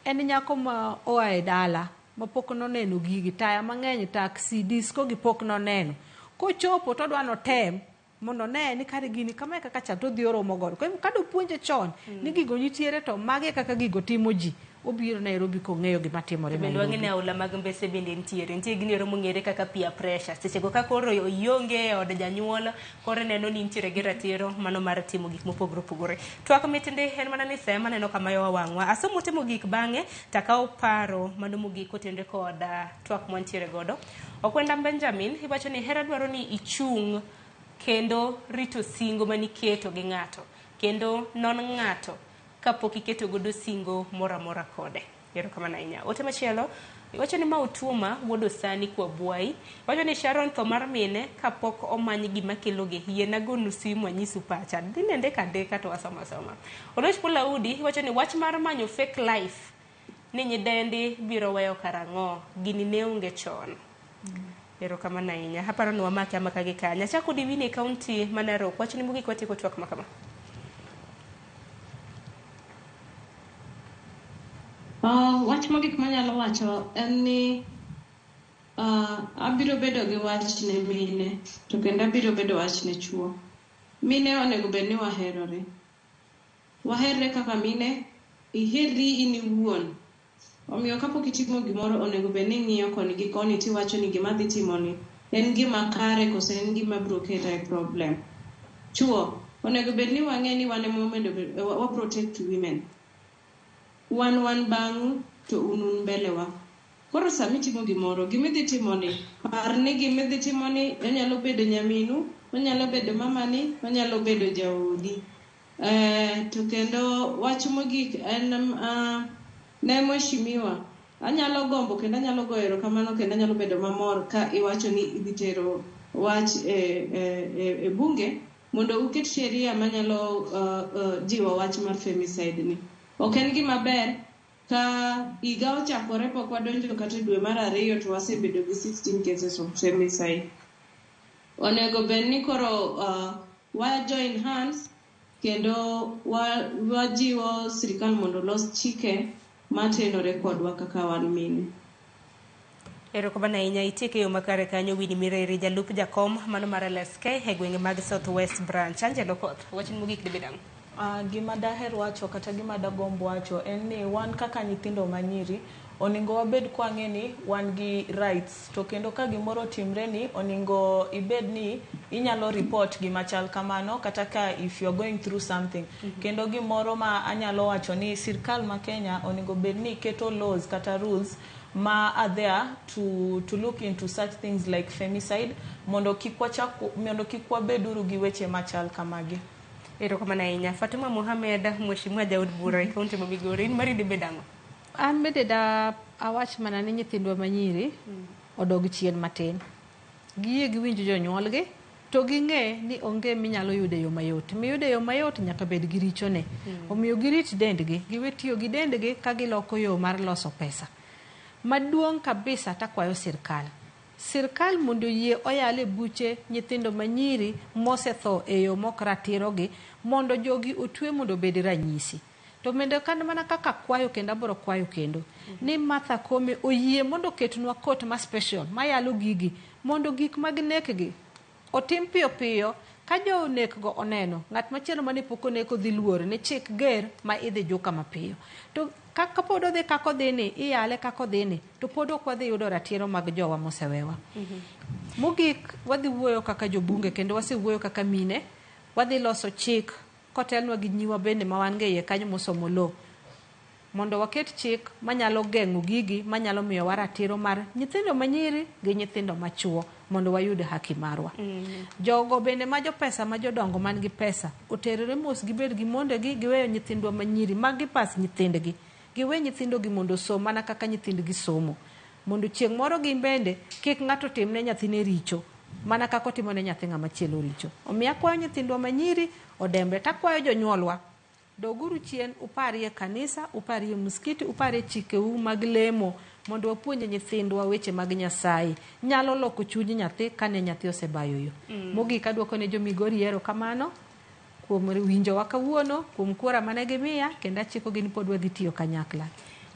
en nyako ma oa e dala mapok noneno gigi. Taya mang'eny taxi disco gi pok noneno. Kochopo to dwa notem mondo ne ni kare gini kama kaka cha to dhi oromo godo. Kwa hivyo kado puonje chon ni gigo nitiere to mage kaka gigo timo ji. Obiro Nairobi kong'eyo gima timore Nairobi. Bende wang'e aula mag Mbese bende nitiere gini romo ng'ere kaka peer pressure. Seche go ka koro ionge od janyuol koro neno ni nitiere gi ratiro mano mar timo gik mopogore opogore. Twak mitinde en mana ni sema neno kama yo wang'wa. Asomo timo gik bang'e takao paro mano mogik otende koda twak mwantiere godo. Okwenda Benjamin iwacho ni hera dwaro ni ichung' kendo rito singo maniketo gi ng'ato. Kendo non ng'ato kapok iketo godo singo mora kode. Yero kama na inya. Ote machielo, iwacho ni Fatuma wuodo sani kwa buai. Iwacho ni Sharon tho mar mine kapok omany gima keloge hie nagonu simu anyisu pacha. Dinende kadeka to asoma. Oloch Pulaudi, iwacho ni wach mar manyo fake life. Ni nyidendi biro weyo karang'o. Gini ne onge chon. Yero kama na inya. Haparo ni wamake ama kagikanya. Chako di Winnie County Manaro. Wacho ni mugi kwa tiko twak makama. Wach mogik manyalo wacho en ni abiro bedo gi wach ne mine to kendo abiro bedo wach ne chuo. Mine onego bed ni waherore. Waherre kaka mine, iherri in iwuon. Omiyo kapok itimo gimoro onego bed ni ng'iyo koni gi koni tiwacho ni gima dhi timo ni en gima kare kose en gima biro keto e problem. Chuo onego bed ni wang'e ni wan ema wa protect women. Wan bang' to unun mbele wa. Koro sami timo gimoro, gimidhi timo ni, par ni gimidhi timo ni, onyalo bedo nyaminu, onyalo bedo mamani, onyalo bedo jaodi. To kendo wach mogik en ne mheshimiwa. Anyalo gombo kendo anyalo goyo kamano kendo anyalo bedo mamor ka iwacho ni idhi tero wach e bunge mondo uket sheria manyalo jiwo wach mar femicide ni. Ok en gima ber ka higa ochakore pok wadonjo kata dwe mar 2 to wasebedo gi 16 cases of femicide. Onego bed ni koro wa join hands kendo wajiwo sirikal mondo los chike matenore kodwa kaka wan mine. Ero kwa bana inya itike yo makare kanyo Winnie Mireri jalup jakom mano mar LSK e gwenge mag South West Branch. Angelo Okoth, wachin mugik dibidang. Gima daher wacho kata gima dagombo wacho en ni wan kaka nyithindo manyiri oningo wabed kwang'e ni wan gi rights to kendo ka gimoro timre ni oningo ibed ni inyalo report gima chal kamano kata ka if you're going through something kendo gimoro ma anyalo wacho ni sirkal ma Kenya oningo bed ni keto laws kata rules ma are there to look into such things like femicide mondo kikwa beduru gi weche machal kamagi. Ero kama nainya Fatuma Mohammed mheshimiwa Daud Bura kaunti ma Migori mari de bedango. An bede da awach mana ni nyithindwa manyiri odog chien matin. Giye giwinjo jonyuolgi to ging'e ni onge minyalo yude yo mayot. Miyude yo mayot nyaka bed gi richone. Omiyo girit dendgi, giwe tiyo gi dendgi ka giloko yo mar loso pesa. Maduong' kabisa takwayo sirkal. Sirkal mondo yie oyale buche nyithindo manyiri mosetho e yo mokratirogi mondo jogi otwe mondo bed ranyisi. To mende kan mana kaka kwayo kendo aboro kwayo kendo ni Martha Koome oyie mondo ketnwa court ma special mayalo gigi mondo gik mag nekgi otim piyo piyo ka jo nekgo oneno ng'at machielo mane pok oneko dhi luor ne chik ger ma idhi joka mapiyo. To kaka pod odhi kako dhini iyale kako dhini to pod ok wadhi yudo ratiro mag jowa mosewewa. Mogik wadhi wuoyo kaka jobunge kendo wasewuoyo kaka mine wadhi loso chik kotelnwa gi nyiwa bende ma wan ge kanyo mosomo lo mondo waket chik manyalo geng'o gigi manyalo miyo waratiro mar nyithindo manyiri gi nyithindo machuo mondo wayud haki marwa. Jogo bende ma jo pesa ma jodongo man gi pesa oterere mos gibed gi mondegi giweyo nyithindwa manyiri magi pas nyithindgi giwe nyithindo gi mondo som mana kaka nyithindgi somo mondo chieng' moro gi bende kik ng'ato timne nyathine richo mana kako timo ne nyathi ng'ama chielo richo. Omiya kwayo nyithindwa manyiri odembe takwayo jonyuolwa doguru chien uparie kanisa uparie muskiti uparie chikeu mag lemo mondo wapuonje nyithindwa weche mag Nyasaye nyalo loko chuny nyathi kane nyathi osebayo yo. Mogik adwoko ne jo Migori ero kamano kuom winjo wa kawuono kuom kuora mane gimiya kendo achiko gi ni pod wadhi tiyo kanyakla.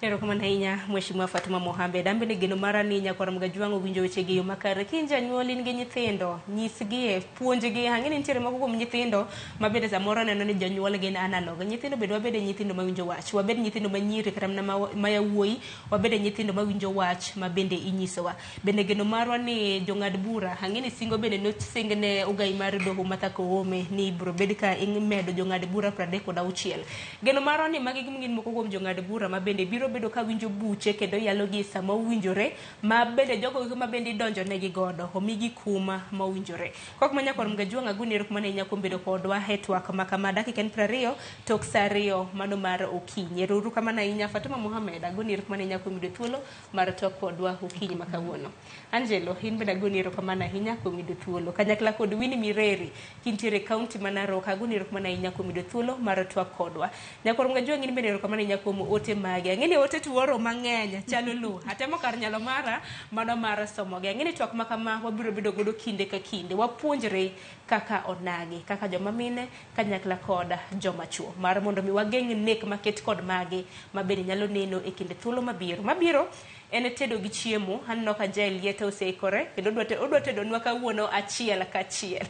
Ero kama nainya mheshimiwa Fatuma Mohammed ambe ne geno marani nya kwa mga jwango winjo weche gi makare kinja nyuoli ngi nyithindo nyisgi puonjgi hangeni ntiere moko kuom nyithindo mabede samoro neno ni janyuol gi analog nyithindo bedo wabede nyithindo mawinjo wach wabede nyithindo manyiri kata ma yawuoyi wabede nyithindo mawinjo wach mabende inyisowa bende geno marwa ni jong'ad bura hangeni singo bende not singne ugai mar doho Martha Koome ni bro bede ka medo jong'ad bura 36 geno marwa ni magi gimgin moko kuom jong'ad bura mabende biro bedo ka winjo buche kendo yalo gi sama winjore ma bende jogo ma bende donjo ne gi godo omigi kuma ma winjore kok manya kwa mga juanga gunero kuma ne nyako bedo kodwa TWAK makama dakika 20 tok sario mano mar okinyi ruru kama na inya Fatuma Mohammed agunero kuma ne nyako mido thuolo mar tok kodwa okinyi makawuono. Angelo hin benda gunero kama na inya ko mido thuolo kanyakla kod Winnie Mireri kintiere county manaro agunero kuma na inya ko mido thuolo mar tok kodwa nyako mga juanga ni bende kama na inya ko ote mage ngene ote tuoro mang'enya chalo lu atemo kar nyalo mara mano mara somo ge ngini twak makama wabiro bedo godo kinde ka kinde wapuonjre kaka onagi kaka joma mine kanyakla koda joma chuo mar mondo mi wageng' nek maket kod mage mabende nyalo neno e kinde thuolo mabiro en tedo gi chiemo hanno ka jail yeta oseikore kendo odwa tedo nwa kawuono achiel ka achiel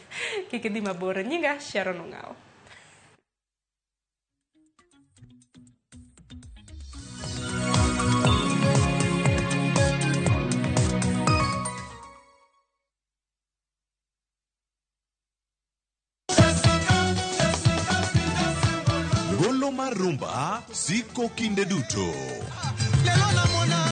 kik dhi mabor nyinga Sharon Ong'ao. Golo mar rumba siko kinde duto.